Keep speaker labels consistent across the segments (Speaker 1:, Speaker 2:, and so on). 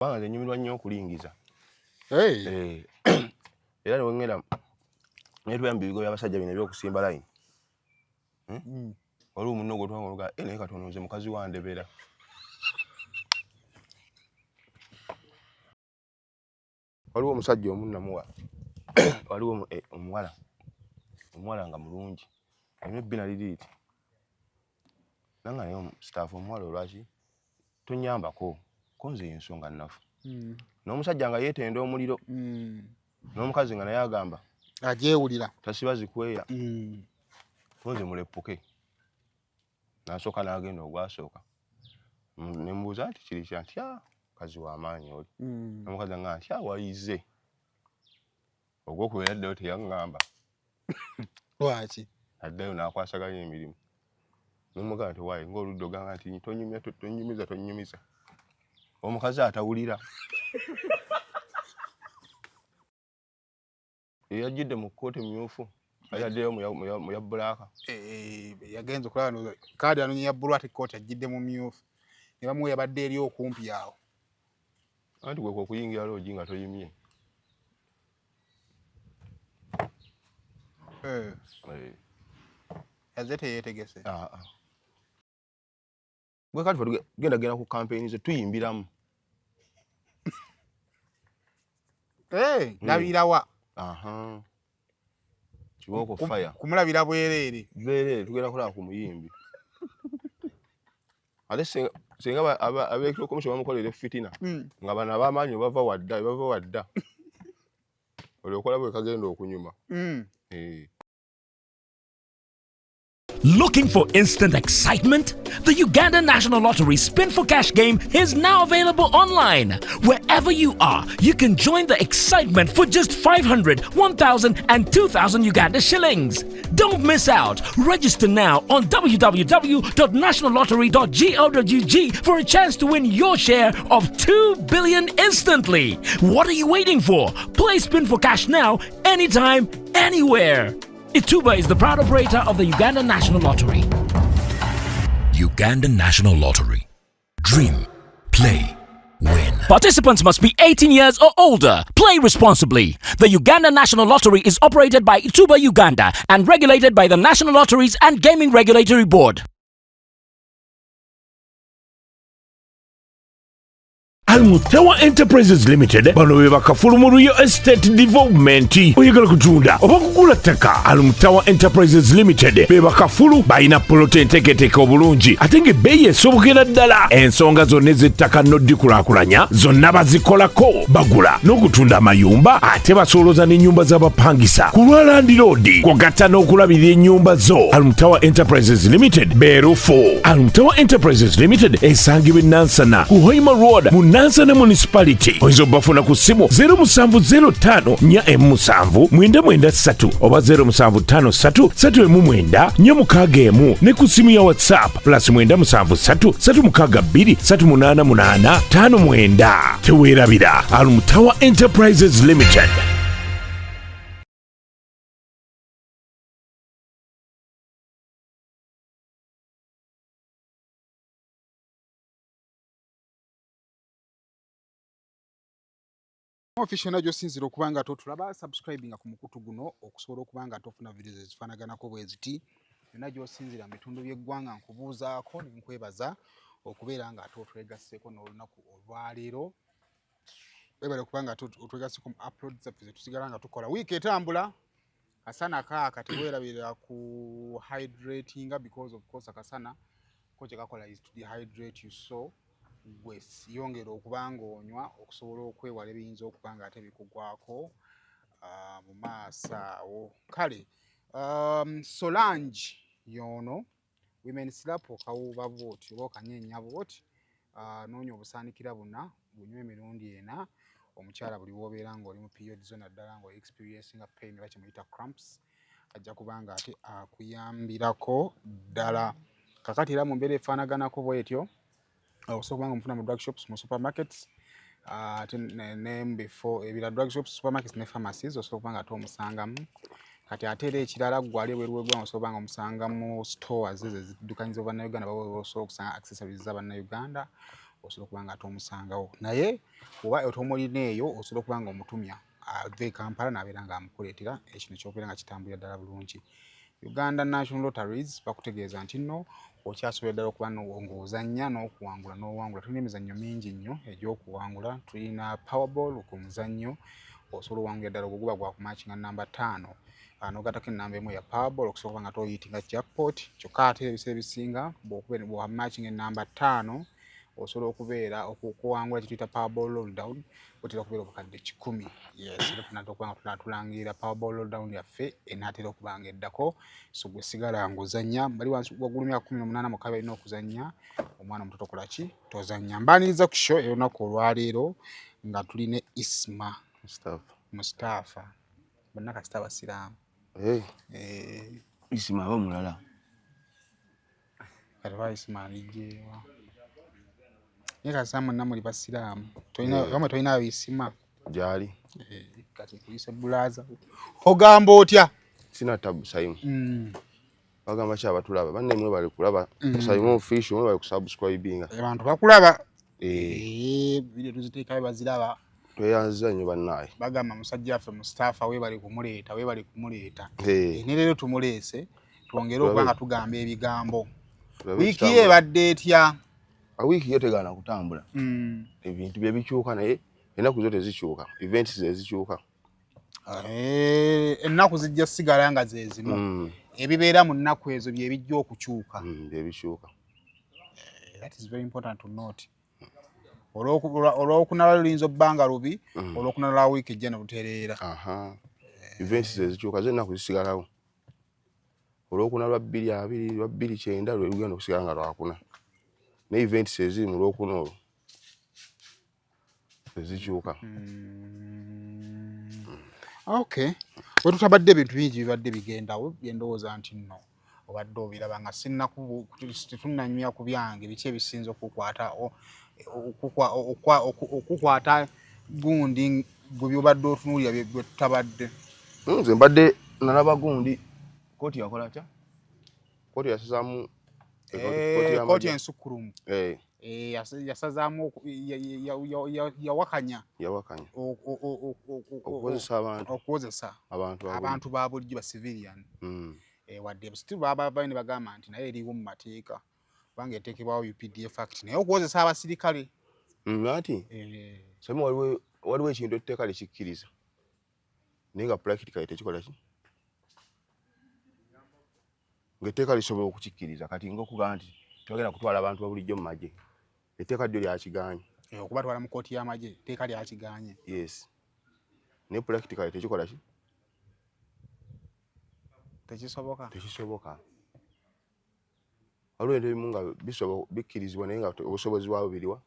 Speaker 1: Banga nyumirwa nnyo okulingiza. Era ne wengera netuyamba ebigo by'abasajja bino ebyokusimba line. Waliwo munno gwe twangologa naye katono nze mukazi wandebera. Waliwo omusajja omunnamuwa. Waliwo omuwala nga mulungi. Alina ebbina liriiti. Nanga naye staff omuwala olwaki tonyambako ko nze ensonga nnafu. N'omusajja nga yeetenda omuliro. N'omukazi nga naye agamba
Speaker 2: ajeewulira
Speaker 1: tasiba zikweya. Nze muleppuke. N'asooka n'agenda ogwasooka. Ne mbuuza nti kiri kya ntya mukazi w'amaanyi oli. N'omukazi nga ntya wayize. Ogwokubiri addayo teyaŋŋamba.
Speaker 2: Lwaki?
Speaker 1: Addayo n'akwasaganya emirimu. N'omugamba nti waayi ng'oludda ogamba nti tonyumiza. Omukazi atawulira. Yajjidde mu kkooti emmyufu. Ayaddeyo mu ya bbulaaka.
Speaker 2: Yagenze okulaba kaadi anonya ya bbulu ate kkooti ajjidde mu mmyufu. Ne bamuwa yabadde eri okumpi awo.
Speaker 1: Anti gwe okuyingira loogi nga toyimye.
Speaker 2: Yazze teyeetegese.
Speaker 1: Gwe kati genda ku kampeyini ze tuyimbiramu.
Speaker 2: Labirawa.
Speaker 1: Kibooko fire.
Speaker 2: Kumulabira bwereere.
Speaker 1: Bwereere tugenda kulaba ku muyimbi. Ate singa abeekiro komisho bamukolera fitina. Nga bano ab'amaanyi bava wadda. Oli okola bwe kagenda okunyuma.
Speaker 3: Looking for instant excitement? The Uganda National Lottery Spin for Cash game is now available online. Wherever you are, you can join the excitement for just 500, 1,000 and 2,000 Uganda shillings. Don't miss out. Register now on www.nationallottery.go.ug for a chance to win your share of 2 billion instantly. What are you waiting for? Play Spin for Cash now, anytime, anywhere. Ituba is the proud operator of the Uganda National Lottery.
Speaker 4: Uganda National Lottery. Dream, play, win.
Speaker 3: Participants must be 18 years or older. Play responsibly. The Uganda National Lottery is operated by Ituba Uganda and regulated by the National Lotteries and Gaming Regulatory Board.
Speaker 5: Almutawa Enterprises Limited bano be bakafulu mu Real Estate Development oyagala kutunda oba kugula ttaka. Almutawa Enterprises Limited be bakafulu balina polote enteeketeeke obulungi ate ng'ebbeeyi esobokera ddala. Ensonga zonna ez'ettaka n'oddikulaakulanya zonna bazikolako. Bagula n'okutunda amayumba ate basooloza n'ennyumba z'abapangisa ku lwa Land Road kwagatta n'okulabirira ennyumba zo. Almutawa Enterprises Limited beerufu. Almutawa Enterprises Limited esangibwa e Nansana ku Hoima Road mu Nansana Municipality. Oyinza obbafuna ku ssimu 0705 4M7 993 oba 0753 3M9 461 ne ku ssimu ya WhatsApp +973 362 388 59. Teweerabira Almutawa Enterprises Limited.
Speaker 2: Official najo sinzira okubanga totulaba subscribing ku mukutu guno okusobola okubanga tofuna videos ezifaanaganako bweziti. Najo sinzira mitundu by'eggwanga nkubuuzaako nenkwebaza okubeera nga twegasseeko n'olunaku olwaleero. Webale kubanga twegasseeko mu upload zaffe ze tusigala nga tukola wiiki etambula. Kasana kaaka teweerabira ku hydratinga because of course akasana ko kye kakola is to dehydrate you, so yongera okubanga onywa okusobola okwewala ebiyinza okubanga ate bikugwako mu maaso awo. Kale Solange yono women slap okawuuba booti oba okanyeenya booti noonya obusaanikira buna bunywa emirundi ena. Omukyala buli w'obeera ng'oli mu period zo naddala ng'oli experiencing pain oba kimuyita cramps ajja kubanga ate akuyambirako ddala. Kakati era mu mbeera efaanaganako bw'etyo osobola kubanga mufuna mu drug shops, mu supermarkets, before ebira drug shops, supermarkets ne pharmacies osobola kubanga ate omusangamu. Kati ate era ekirala gwali ebweru w'eggwanga osobola kubanga omusangamu stores ezo eziddukanyiza Bannayuganda baba osobola okusanga accessories za Bannayuganda osobola okuba nga tomusangawo naye oba otomulina eyo osobola okuba nga omutumya ava e Kampala n'abeera nga amukuleetera ekino kyobeera nga kitambulira ddala bulungi. Uganda National Lotteries bakutegeeza nti nno okyasobola ddala okuba ng'ozannya n'okuwangula n'owangula. Tulina emizannyo mingi nnyo egy'okuwangula. Tulina Powerball ku muzannyo osobola owangulira ddala guba gwa kumakinga namba 5 n'ogattako ennamba emu ya Powerball okusobola okuba nga toyitinga jackpot. Kyokka ate ebiseera ebisinga bw'amakinga ennamba 5 osobola okubeera okuwangula kituyita Powerball rolldown otera okubeera obukadde 10. Yes, tunatera okuba nga tulangirira Powerball rolldown yaffe enaatera okuba nga eddako. So gwe sigala ng'ozannya bali wansi waggulu myaka 18 mukaaga alina okuzannya. Omwana omuto tokola ki? Tozannya. Mbaaniriza ku show ey'olunaku olwaleero nga tulina Isma Mustafa. Bonna kasita abasiraamu.
Speaker 1: Isima aba mulala.
Speaker 2: Kati ba Isma alijjeewa. Naye kasita mwenna muli basiraamu. Tolina Isima.
Speaker 1: Gyali.
Speaker 2: Kati kuyise bulaaza. Ogamba otya?
Speaker 1: Sina tabu Saimu. Bagamba ki abatulaba? Banne mwe bali kulaba. Saimu official mwe bali kusubscribinga.
Speaker 2: Abantu bakulaba. Video tuziteekayo baziraba.
Speaker 1: Tweyanza nnyo bannaye.
Speaker 2: Bagamba musajja waffe Mustafa we bali kumuleeta. Ne leero tumuleese twongere okuba nga tugamba ebigambo. Wiiki ye ebadde etya?
Speaker 1: Wiiki yo tegaana kutambula. Ebintu bye bikyuka naye ennaku zo tezikyuka. Events ze zikyuka.
Speaker 2: Ennaku zijja sigala nga ze zimu. Ebibeera mu nnaku ezo bye bijja okukyuka.
Speaker 1: Bye bikyuka.
Speaker 2: That is very important to note. Olwokunala lulinza obbanga lubi, olwokunala wiiki ejja ne lutereera.
Speaker 1: Events ze zikyuka zo ennaku zisigalawo. Olwokunala 2 lwa 2 lwe lugenda okusigala nga lwakuna. Ne events eziri mu lwokuna olwo zikyuka.
Speaker 2: Okay. Bwe tutabadde ebintu bingi bibadde bigendawo byendowooza nti nno obadde obiraba nga tunnanyumya ku byange biki ebisinza okukwata gundi gwe byobadde otunuulira bye tutabadde.
Speaker 1: Nze mbadde nalaba gundi kooti yakola kya? Kooti yasazaamu kooti
Speaker 2: ensukulumu. Yasazaamu yawakanya okukozesa abantu ba bulijjo ba civilian. Wadde baba ne bagamba nti naye eriwo mu mateeka kubanga eteekebwawo UPDF Act naye okukozesa abasirikale.
Speaker 1: Ati sami waliwo ekintu etteeka likikkiriza naye nga practically tekikola ki? Ng'etteeka lisobola okukikkiriza kati ng'okugamba nti togenda kutwala abantu babulijjo mu magye. Etteeka lyo lyakiganye.
Speaker 2: Okubatwala mu kkooti y'amagye etteeka lyakiganye.
Speaker 1: Yes. Naye practically tekikola ki? Tekisoboka. Waliwo ebintu ebimu nga bikkirizibwa naye nga obusobozi bwabwo biriwa?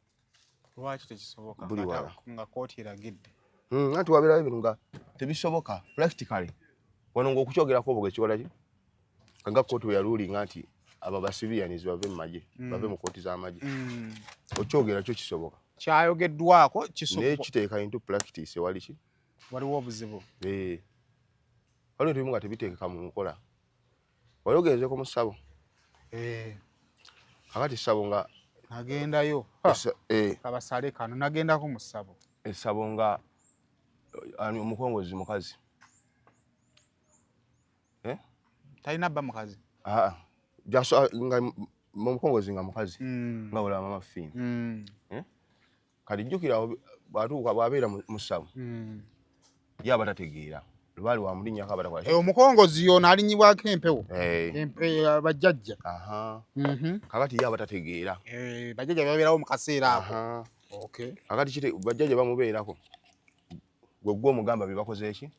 Speaker 2: Lwaki tekisoboka?
Speaker 1: Buli wala.
Speaker 2: Nga kkooti eragidde.
Speaker 1: Anti wabeerawo ebintu nga tebisoboka practically. Wano ng'okukyogerako obwo gekikola ki? Nga kkooti bwe yaluulinga nti abo basivilians bave mu magye, bave mu kkooti z'amagye. Okyogera kyo kisoboka.
Speaker 2: Kyayogeddwako kisoboka.
Speaker 1: Naye kiteeka into practice ewali ki?
Speaker 2: Waliwo obuzibu.
Speaker 1: Waliwo ebintu ebimu nga tebiteekeka mu nkola. Wali ogenzeeko mu ssabo? Kakati ssabo nga
Speaker 2: nagendayo. Kabasale kano nagendako mu ssabo.
Speaker 1: Essabo nga omukongozi mukazi.
Speaker 2: Talina bba mukazi.
Speaker 1: Nga omukongozi nga mukazi nga bwe mama Fiina. Kati jjukira bw'atuuka bw'abeera mu ssabo ye aba tategeera. Lubaali wa mulinnyako aba takola ki?
Speaker 2: Omukongozi ono alinyibwako empewo. Bajjajja.
Speaker 1: Kakati ye aba tategeera.
Speaker 2: Bajjajja babeerawo mu kaseera ako.
Speaker 1: Kakati bajjajja bamubeerako. Gwe omugamba bye bakoze eki?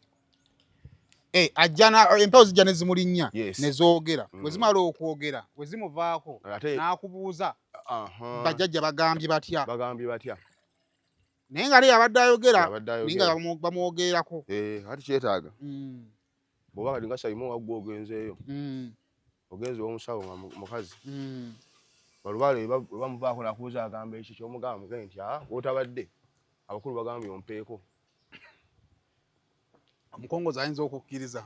Speaker 2: Empewo zijja ne zimulinnya ne zoogera. Bwe zimala okwogera, bwe zimuvaako n'akubuuza bajjajja bagambye batya. Naye nga abadde ayogera naye nga bamwogerako.
Speaker 1: Kati kyetaaga bw'oba kati nga Saimu nga gwe ogenzeeyo ogenze ow'omusawo nga mukazi balubaale bwe bamuvaako n'akubuuza agamba eki ky'omugamba mugende nti w'otabadde abakulu bagambye ompeeko.
Speaker 2: Omukongozi ayinza okukkiriza.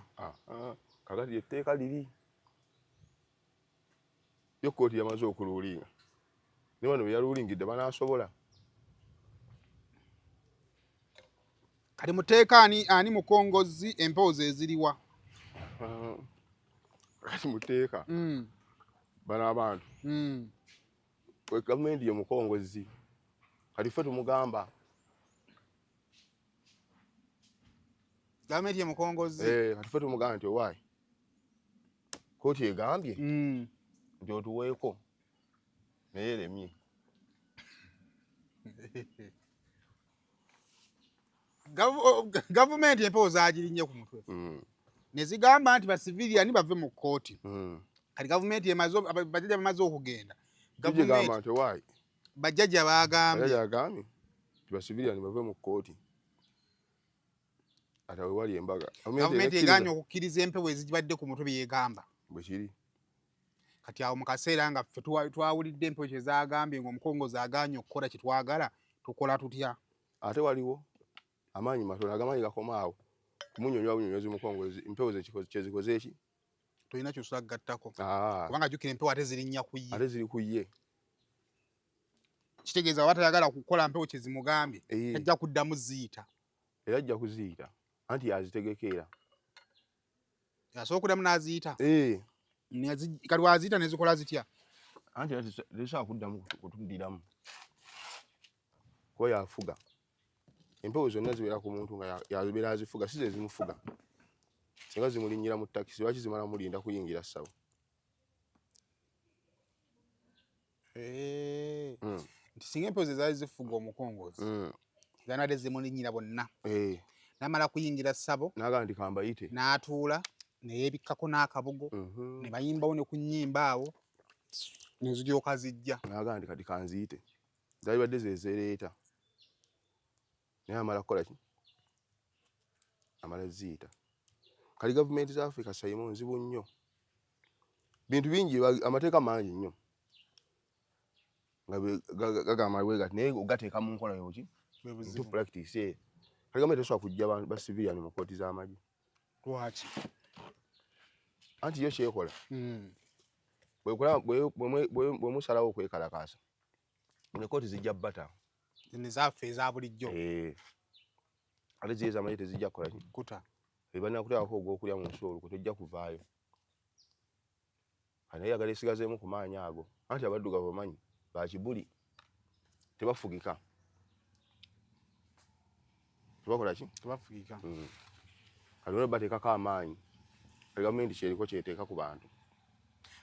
Speaker 1: Kakati etteeka liri yo kkooti yamaze okuluulinga ne bano yalulingidde banaasobola.
Speaker 2: Kati muteeka ani mukongozi empewo ze ziriwa?
Speaker 1: Kati muteeka bano abantu gavumenti ye mukongozi kati ffe tumugamba
Speaker 2: gavumenti ye mukongozi
Speaker 1: kati ffe tumugamba nti owaayi kooti egambye nti otuweeko naye eremye.
Speaker 2: Gavumenti empewo zagirinnye ku mutwe ne zigamba nti basiviliani bave mu kkooti. Kati gavumenti bajjajja bamaze okugenda
Speaker 1: gavumenti nti owaayi
Speaker 2: bajjajja bagambye
Speaker 1: nti basiviliani bave mu kkooti ate we wali embaga.
Speaker 2: Gavumenti egaanye okukkiriza empewo ezibadde ku mutwe byegamba
Speaker 1: bwe kiri.
Speaker 2: Kati awo mu kaseera nga ffe twawulidde empewo kye zagambye ng'omukongozi agaanye okukola kye twagala tukola tutya?
Speaker 1: Ate waliwo amaanyi matono agamaanyi gakoma awo kumunyonyola bunyonyozi mukongozi empewo ze kye zikoze eki
Speaker 2: tolina kyosula kugattako kubanga jjukira empewo ate zirinnya ku ye.
Speaker 1: Ate ziri ku ye.
Speaker 2: Kitegeeza baba tayagala kukola mpewo kye zimugambye tajja kuddamu ziyita.
Speaker 1: Era ajja kuziyita anti yazitegekeera.
Speaker 2: Asobola okuddamu n'aziyita. Kati waziyita ne zikola zitya?
Speaker 1: Anti tezisobola kuddamu kutuddiramu kuba yafuga. Empewo zonna zibeera ku muntu nga yabeera azifuga si ze zimufuga. Singa zimulinnyira mu takisi lwaki zimala mulinda kuyingira ssabo?
Speaker 2: Nti singa empewo ze zaali zifuga omukongozi zanadde zimulinnyira bonna n'amala kuyingira ssabo
Speaker 1: n'agamba nti kambayite
Speaker 2: n'atuula ne yeebikkako n'akabugo ne bayimbawo ne ku nnyimba awo ne ziryoka zijja
Speaker 1: n'agamba nti kati kanziyite zaali badde zezeereeta naye amala kukola ki? Amala ziyita. Kali gavumenti za Africa Simon nzibu nnyo. Bintu bingi amateeka mangi nnyo nga gagamba bwe gati naye ogateeka mu nkola yoki to practice. Kali gavumenti tesobola kujja ba civilian mu kooti z'amagye.
Speaker 2: Lwaki?
Speaker 1: Anti yo kyekola bwe musalawo okwekalakaasa ne kooti zijja bbata
Speaker 2: ne zaffe eza bulijjo.
Speaker 1: Ate ziye z'amagye tezijja kukola ki?
Speaker 2: Kuta.
Speaker 1: Ebalina kuteekako ogw'okulya mu nsi olwo tojja kuvaayo. Naye yagala esigazeemu ku maanyi ago anti abaddugavu bamanyi bakibuli tebafugika. Tebakola ki?
Speaker 2: Tebafugika.
Speaker 1: Kati olwo bateekako amaanyi. Kali gavumenti kyeriko kyeteeka ku bantu.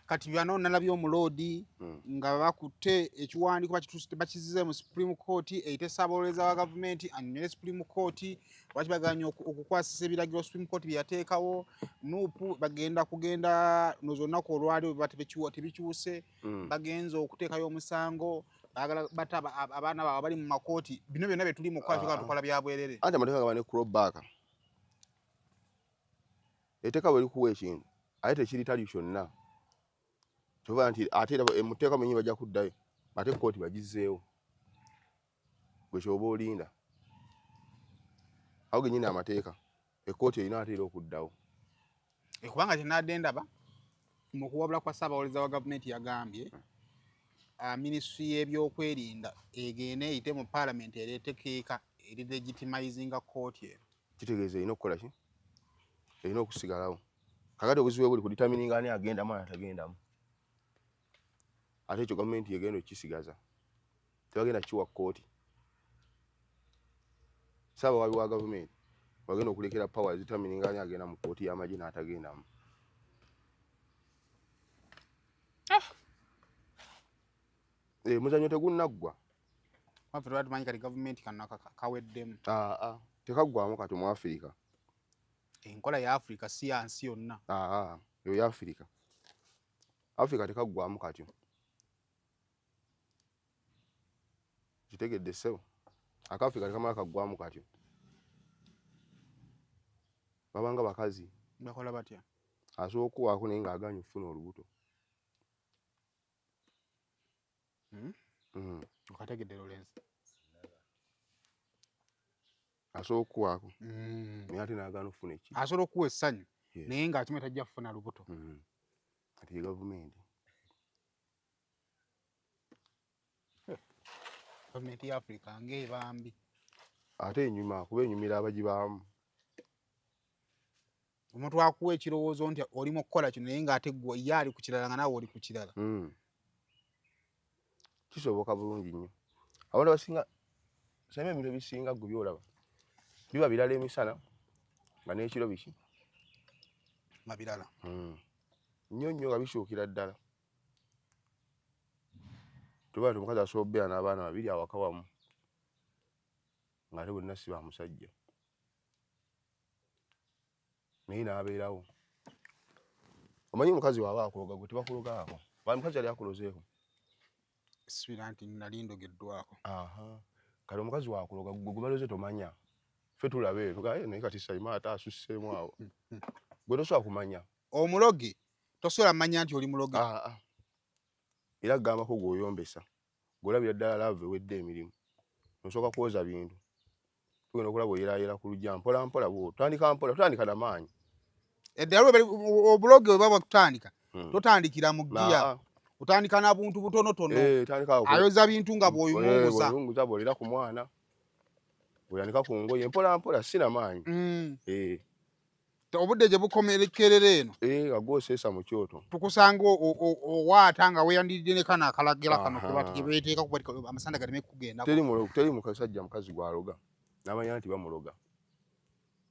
Speaker 2: Kati byano nalabye omuloodi nga bakutte ekiwandiiko bakizize mu Supreme Court eyite ssaabawolereza wa gavumenti annyonnyola Supreme Court lwaki baganya okukwasisa ebiragiro Supreme Court bye yateekawo. Nuupu bagenda nozo olunaku olwali tebikyuse bagenza okuteekayo omusango baagala bata abaana baabwe bali mu makooti. Bino byonna bye tuli mu kukola kyokka tukola bya bwerere.
Speaker 1: Anti amateeka gaba ne crowback. Etteeka bwe likuwa ekintu ate tekiritali kyonna. Kyova nti ate emuteeka mwenyi bajja kuddayo ate kooti bagizzeewo gwe kyoba olinda awo genyini amateeka ekkooti erina ate era okuddawo.
Speaker 2: Kubanga kyenadde ndaba mu kuwabula kwa ssaabawolereza wa gavumenti yagambye minisitule y'ebyokwerinda egende eyite mu paalamenti ereete keeka eri legitimizinga kooti eno.
Speaker 1: Kitegeeza erina okukola ki? Erina okusigalawo. Kakati obuzibu buli kuditamininga ani agendamu anatagendamu. Ate ekyo gavumenti yegenda okukisigaza tebagenda kiwa kkooti. Ssaabawabi wa gavumenti bagenda okulekera power zitamininga ani agenda mu kkooti y'amagye n'atagendamu. Muzannyo tegunnaggwa.
Speaker 2: Waffe twali tumanyi kati gavumenti kano kaweddemu.
Speaker 1: Tekaggwamu kati mu Africa.
Speaker 2: Enkola ya Africa si ya nsi yonna.
Speaker 1: Yo ya Africa. Africa tekaggwamu kati. Kitegedde ssebo. Akafrika tekamala kaggwamu katyo. Babanga bakazi.
Speaker 2: Bakola batya?
Speaker 1: Asobola okuwaako naye ng'agaanye okufuna olubuto.
Speaker 2: Okategedde Lorenzo.
Speaker 1: Asobola okuwaako naye ate n'agaana okufuna eki.
Speaker 2: Asobola okuwa essanyu naye ng'akimwe tajja kufuna lubuto.
Speaker 1: Kati ye gavumenti.
Speaker 2: government ya Africa ng'ebambi
Speaker 1: ate enyuma kuba enyumira abagibaamu.
Speaker 2: Omuntu akuwa ekirowoozo nti olimu okukola kino naye ng'ate ggwe ye ali ku kirala nga naawe oli ku kirala.
Speaker 1: Kisoboka bulungi nnyo. Abantu basinga sema ebintu ebisinga ggwe byolaba biba birala emisana nga n'ekiro biki
Speaker 2: nga birala.
Speaker 1: Nnyo nnyo nga bikyukira ddala. Tuba nti omukazi asobola okubeera n'abaana babiri awaka wamu ng'ate bonna si ba musajja naye n'abeerawo. Omanyi omukazi waaba akuloga gwe tebakulogaako. Wali mukazi yali akulozeeko?
Speaker 2: Sibira nti nali ndogeddwako.
Speaker 1: Kale omukazi wakuloga gwe baloze tomanya. Ffe tulabe tugaye naye kati Sayima ate asusseemu awo. Gwe tosobola kumanya.
Speaker 2: Omuloge tosobola manya nti oli muloge.
Speaker 1: Era gambako gw'oyombesa. Gw'olabira ddala lava ewedde emirimu. Nosooka kwoza bintu. Tugenda okulaba oyeraayera ku lujja mpola mpola bwo. Totandika na maanyi.
Speaker 2: Eddala obuloge bwe baba kutandika. Totandikira mu giya. Otandika na buntu butonotono. Ayoza bintu nga bw'oyumuluza.
Speaker 1: Bw'oyumuluza bw'olera ku mwana. Bw'oyanika ku ngoye mpola mpola sina maanyi.
Speaker 2: Obudde gye bukomerekerera eno.
Speaker 1: Nga gw'oseesa mu kyoto.
Speaker 2: Tukusanga owaata nga weeyandiridde ne kana akalagira kano kuba gye beeteeka kuba amasanda galeme kugendako.
Speaker 1: Teri musajja mukazi gw'aloga. N'amanya nti bamuloga.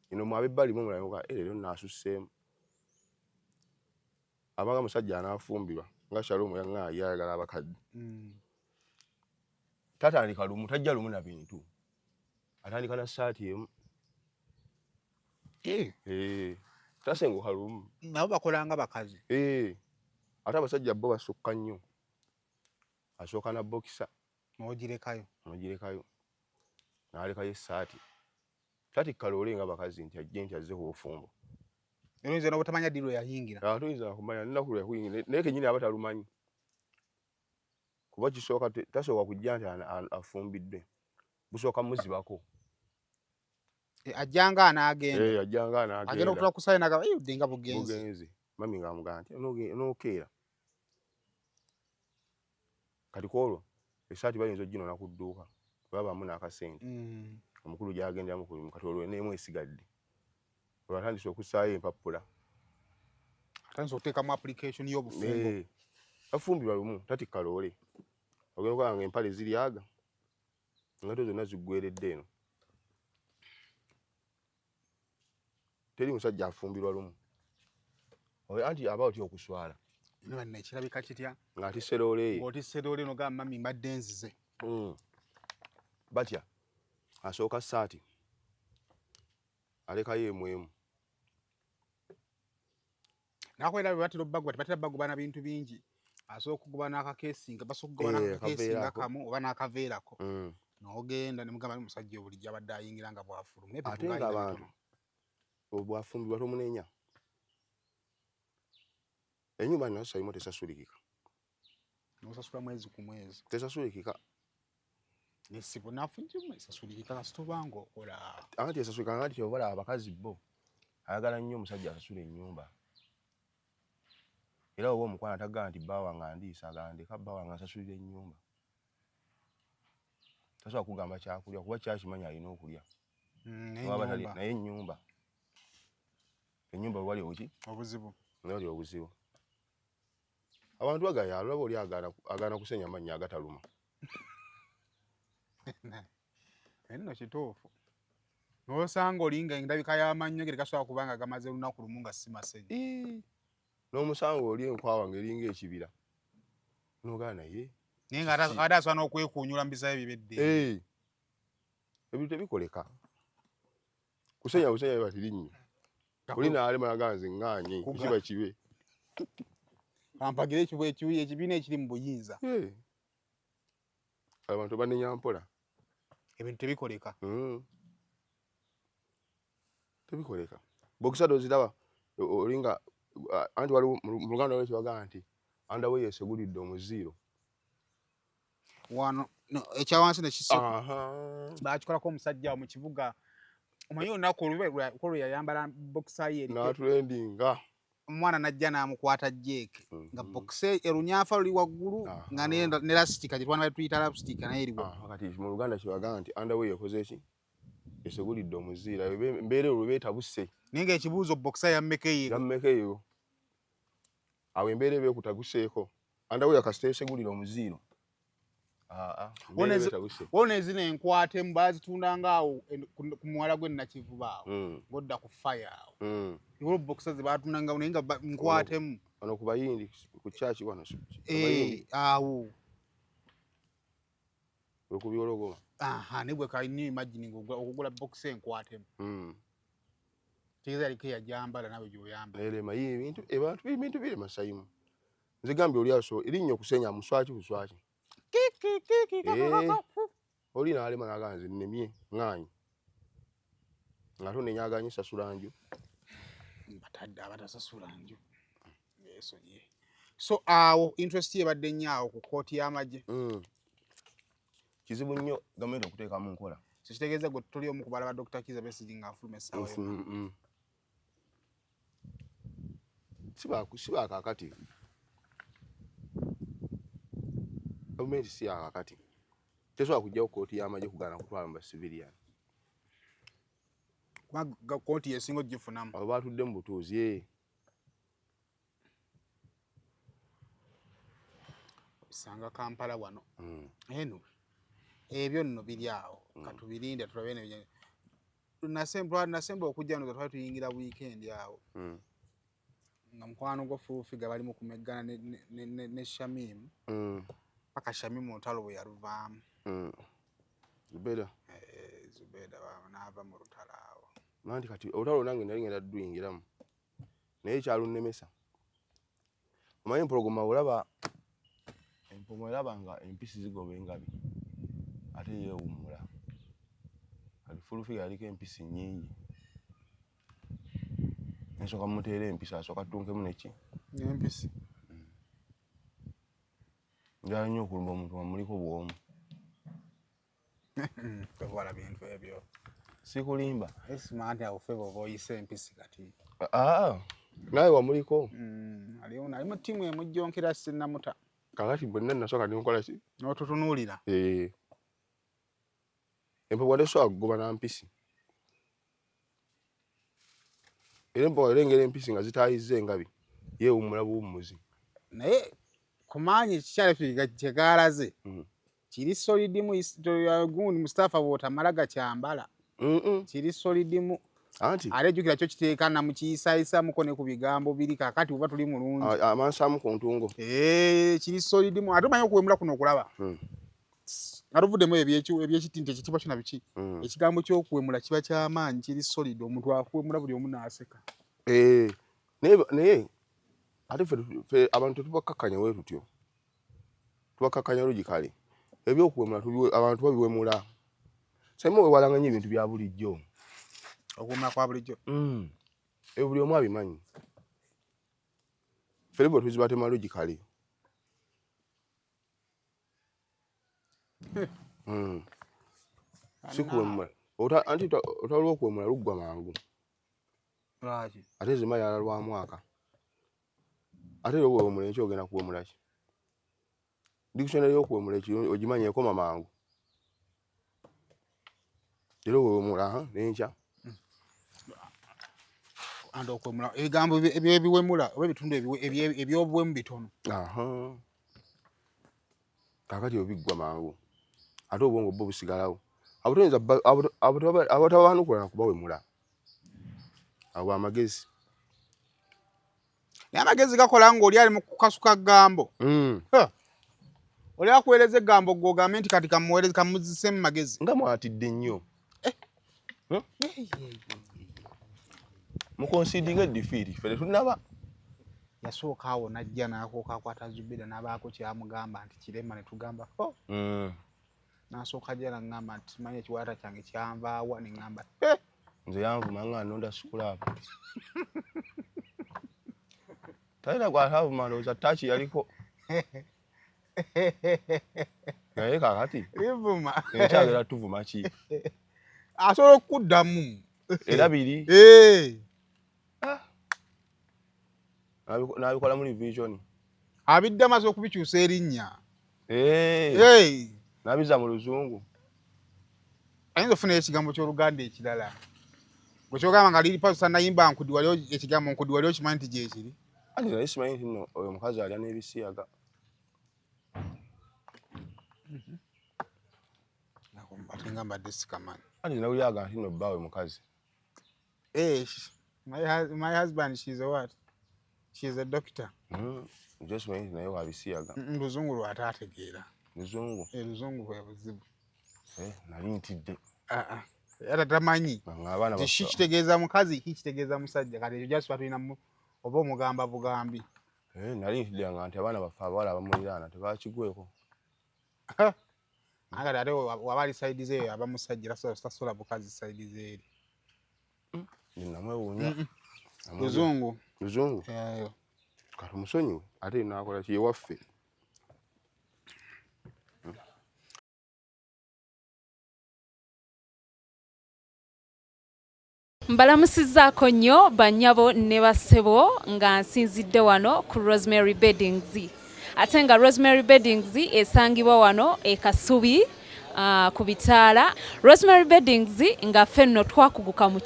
Speaker 1: Eno mu ab'ebbali mu mulamuka leero naasusseemu. Abanga musajja anaafumbirwa nga Shalom yayagala abakadde. Tatandika lumu, tajja lumu na bintu. Atandika na ssaati emu. Tasenguka lumu.
Speaker 2: Nabo bakola nga bakazi.
Speaker 1: Ate abasajja bo basukka nnyo. Asooka na bokisa.
Speaker 2: N'ogirekayo.
Speaker 1: N'alekayo essaati. Tatikka loole nga bakazi nti ajje nti azze ku bufumbo.
Speaker 2: Oyinza n'obutamanya ddi lwe yayingira.
Speaker 1: Toyinza kumanya nnaku lwe yakuyingira naye kennyini aba talumanyi. Kuba kisooka tasooka kujja nti afumbiddwe. Busooka muzibako.
Speaker 2: Ajjanga anaagenda.
Speaker 1: Ajjanga anaagenda.
Speaker 2: Agenda okutula ku ssaawa n'agamba eyudde nga bugenzi.
Speaker 1: Mami ng'amugamba nti onookeera. Kati kwolwo essaati bayinza ogginoona ku dduuka babamu n'akasente. Omukulu gy'agenderamu ku limu kati olwo n'emu esigadde. Olwo atandise okussaayo empapula.
Speaker 2: Atandise okuteekamu application y'obufumbo.
Speaker 1: Afumbirwa lumu tatikka loole. Ogenda okulaba ng'empale ziryaga. Engato zonna ziggweredde eno. Teri musajja afumbirwa lumu. Anti aba otya okuswala.
Speaker 2: Banna ekirabika kitya?
Speaker 1: Ng'atisse loole ye.
Speaker 2: Ng'otisse loole eno gamba mami mbadde nzize.
Speaker 1: Batya asooka ssaati alekayo emu.
Speaker 2: Nakwera batira obbago batira baggo bana bintu bingi. Asooka okugoba n'akakeesinga basooka okugoba n'akakeesinga kamu oba n'akaveerako. N'ogenda ne mugamba musajja obulijjo abadde ayingira nga bwafuluma.
Speaker 1: Ate ng'abantu obwafumbirwa tomunenya. Ennyumba nno Sayima tesasulikika.
Speaker 2: N'osasula mwezi ku mwezi.
Speaker 1: Tesasulikika.
Speaker 2: Nesibu nafunjuma esasulikika kasitoba ng'okola.
Speaker 1: Anti esasulika ng'ati obalaba abakazi bo ayagala nnyo omusajja asasula ennyumba. Era oba omukwana tagamba nti bba wange andiisa agandeka bba wange asasulira ennyumba. Tasobola kugamba kyakulya kuba kyakimanya alina okulya. Naye ennyumba. Ennyumba bwe wali oki?
Speaker 2: Obuzibu.
Speaker 1: Wali obuzibu. Abantu bagaya olaba oli agaana kusenya amannya agataluma.
Speaker 2: Enno kituufu. N'osanga olinga endabika y'amannyo ge tegasobola kuba nga gamaze olunaku lumu nga si masenyu.
Speaker 1: N'omusanga oli enkwawa ng'eringa ekibira. N'ogaana naye.
Speaker 2: Naye ng'ate asobola n'okwekuunyula mu bisaya bibedde.
Speaker 1: Ebintu tebikoleka. Kusenya batiri nnyo. Oli n'alema n'agamba nze ŋŋaanye kiba kibe.
Speaker 2: Ampagire ekibiina ekiri mu buyinza.
Speaker 1: Abantu banenya mpola.
Speaker 2: Ebintu tebikoleka.
Speaker 1: Tebikoleka. Bokisa doziraba olinga anti waliwo mu Luganda lwekyo bagamba nti andawe yesegulidde omuziiro.
Speaker 2: Wano ekyawansi ne kisoko. Baakikolako omusajja mu kibuga. Omanyi olunaku olwo yayambala bokisa ye.
Speaker 1: N'atulendinga.
Speaker 2: omwana najja n'amukwata Jake nga boxe erunyafa luli waggulu nga ne lastika gye twana tuyita lastika naye eriwo.
Speaker 1: Kati mu Luganda kibagamba nti underwear yakoze eki esegulidde omuziira mbeera olwo beetabuse.
Speaker 2: Naye ng'ekibuuzo boxa yammekeyo
Speaker 1: awo embeera ebeekutaguseeko underwear kasita esegulira omuziiro.
Speaker 2: Wona ezino enkwatemu baazitundanga awo ku muwala gwe Nakivuba awo ng'odda ku fire awo. Iwo boxa ze baatundanga naye nga nkwatemu.
Speaker 1: Wano ku Bayindi ku church wano.
Speaker 2: Awo.
Speaker 1: Wekubyologoma.
Speaker 2: Ne bwe kayini imagining okugula boxa enkwatemu. Tegeeza aliko eyajambala nawe gy'oyambala.
Speaker 1: Erema ebintu biri masayimu. Nze gambye oli aso erinnya okusenya muswaki buswaki. Oli n'alema n'aganze nnemye ŋŋaanyi ng'ate onenyaaganye sasulanju
Speaker 2: batadde abatasasula nju yeesonye. So awo interest ebadde nnyo awo ku kkooti y'amagye.
Speaker 1: Kizibu nnyo gavumenti okuteeka mu nkola.
Speaker 2: Kitegeeza gwe tuli omu ku bala ba Dr. Kizza Besigye ng'afuluma essaawa yonna.
Speaker 1: Si baakakati gavumenti si yaakakati tesobola kujjawo kkooti y'amagye kugaana kutwala mu basivilian.
Speaker 2: Kuba kkooti yesinga ogifunamu.
Speaker 1: Abo baatudde mu butuuzi.
Speaker 2: Bisanga Kampala wano. Eno ebyo nno biri awo katubirinde tulabe ne nasemba okujja nno twali tuyingira weekend awo. Nga mukwano gwo Fuufiga bali mu kumeggana ne Shamimu. Paka Shamimu olutalo bwe yaluvaamu.
Speaker 1: Zubeda
Speaker 2: n'ava mu lutalo awo.
Speaker 1: Nanti kati olutalo nange nali ngenda duyingiramu naye kyalunnemesa. Omanyi empologoma olaba nga empisi zigoba engabi ate yeewummula. Kati Fuufiga yaliko empisi nnyingi. Nsooka mmuteera empisi asooka tutunkemu neki
Speaker 2: n'empisi.
Speaker 1: Njala nnyo okulumba omuntu nga muliko bwomu.
Speaker 2: Tokola bintu ebyo.
Speaker 1: Sikulimba.
Speaker 2: Smart awo ffe bw'oba oyise empisi kati.
Speaker 1: Nawe wamuliko.
Speaker 2: Aliwo nalimu ttiimu emujjonkera Sinnamuta.
Speaker 1: Kakati bwenna nasooka nenkola ki?
Speaker 2: N'otutunuulira.
Speaker 1: Empologoma tesobola kugoba na mpisi. Era empologoma erengera empisi nga zitaayizza engabi yeewummula buwummuzi. Naye
Speaker 2: kumaanyi ekikyalo kye gaalaze kiri solidimu gundi Mustafa bw'otamala gakyambala. Kiri solidimu.
Speaker 1: Anti
Speaker 2: ate jjukira kyo kiteeka na mukiyisayisamuko ne ku bigambo biri kaakati oba tuli mulungi.
Speaker 1: Amansaamu ku ntungo.
Speaker 2: Kiri solidimu ate omanyi okuwemula kuno okulaba. Aluvuddemu ebyekitinte ekitiibwa kyona biki. Ekigambo ky'okuwemula kiba ky'amaanyi kiri solid omuntu akuwemula buli omu n'aseka.
Speaker 1: Naye ate ffe abantu tetubakkakkanya bwe tutyo. Tubakkakkanya logically. Ebyokuwemula abantu babiwemula. Saimu wewalanga nnyo ebintu bya bulijjo.
Speaker 2: Okuwemula kwa bulijjo.
Speaker 1: Ebyo buli omu abimanyi. Ffe bwe tuzibatema logically. Sikuwemula. Anti otwaliwo okuwemula luggwa mangu.
Speaker 2: Lwaki?
Speaker 1: Ate zima yala lwa mwaka. Ate yo wewemula ekyo ogenda kuwemula ki? Dictionary y'okuwemula ekyo ogimanyi ekoma mangu. Era wewemula n'enkya.
Speaker 2: Andi okwemula ebigambo eby'ebiwemula oba ebitundu eby'obuwemu bitono.
Speaker 1: Kaakati obiggwa mangu. Ate obwongo bwo busigalawo. Abatabanukula kubawemula. Abo amagezi.
Speaker 2: Naye amagezi gakola ng'oli ali mu kukasuka ggambo. Oli akuweereza eggambo gw'ogambe nti kati kamuzisemu magezi.
Speaker 1: Nga mwatidde nnyo. Mukonsidinga defeat fere tunaba.
Speaker 2: Yasooka awo najja n'akooka akwata Zubeda n'abaako kyamugamba nti kirema ne tugamba n'asooka ajja n'aŋŋamba nti manyi ekiwalaata kyange kyanvaawa ne ŋŋamba
Speaker 1: nze yanvuma nga nonda sikulaapu. Talina gwataavuma ndowooza ttaki yaliko. Naye kaakati
Speaker 2: livuma
Speaker 1: enkyagera tuvuma ki?
Speaker 2: Asobola okuddamu.
Speaker 1: Era biri. Nabikola muri vision.
Speaker 2: Abidde amaze okubikyusa erinnya.
Speaker 1: Nabiza mu luzungu.
Speaker 2: Ayinza ofuna ekigambo ky'Oluganda ekirala. Bwe kyogamba nga liri pasa nayimba nkudi waliwo ekigambo nkudi waliwo kimanyi nti gye kiri.
Speaker 1: Ati naye simanyi nti nno oyo omukazi alya n'ebisiyaga.
Speaker 2: Ate nga mbadde sikamanyi.
Speaker 1: Ati nawuliraga nti nno bbaawe mukazi.
Speaker 2: My husband, she's a what? She's a doctor.
Speaker 1: Just simanyi nti naye wa bisiyaga.
Speaker 2: Luzungu lwataategeera.
Speaker 1: Luzungu?
Speaker 2: Luzungu bwe buzibu.
Speaker 1: Nali ntidde.
Speaker 2: Era tamanyi. Ki kitegeeza mukazi, ki kitegeeza musajja. Kati ekyo gyasiba tulina oba omugamba bugambi.
Speaker 1: Nali ntidde nga nti abaana baffe abawala abamuliraana tebakigweko.
Speaker 2: Anga ate waba ali sayidi ze abamusajja era tasobola bukazi sayidi zeeri.
Speaker 1: Namwewuunya.
Speaker 2: Luzungu.
Speaker 1: Luzungu? Kati musonyiwe ate naakola ki ewaffe.
Speaker 6: Mbalamusizzaako nnyo bannyabo ne bassebo nga nsinzidde wano ku Rosemary Beddings. Ate nga Rosemary Beddings esangibwa wano e Kasubi ku Bitaala. Rosemary Beddings nga ffenno twakuguka mu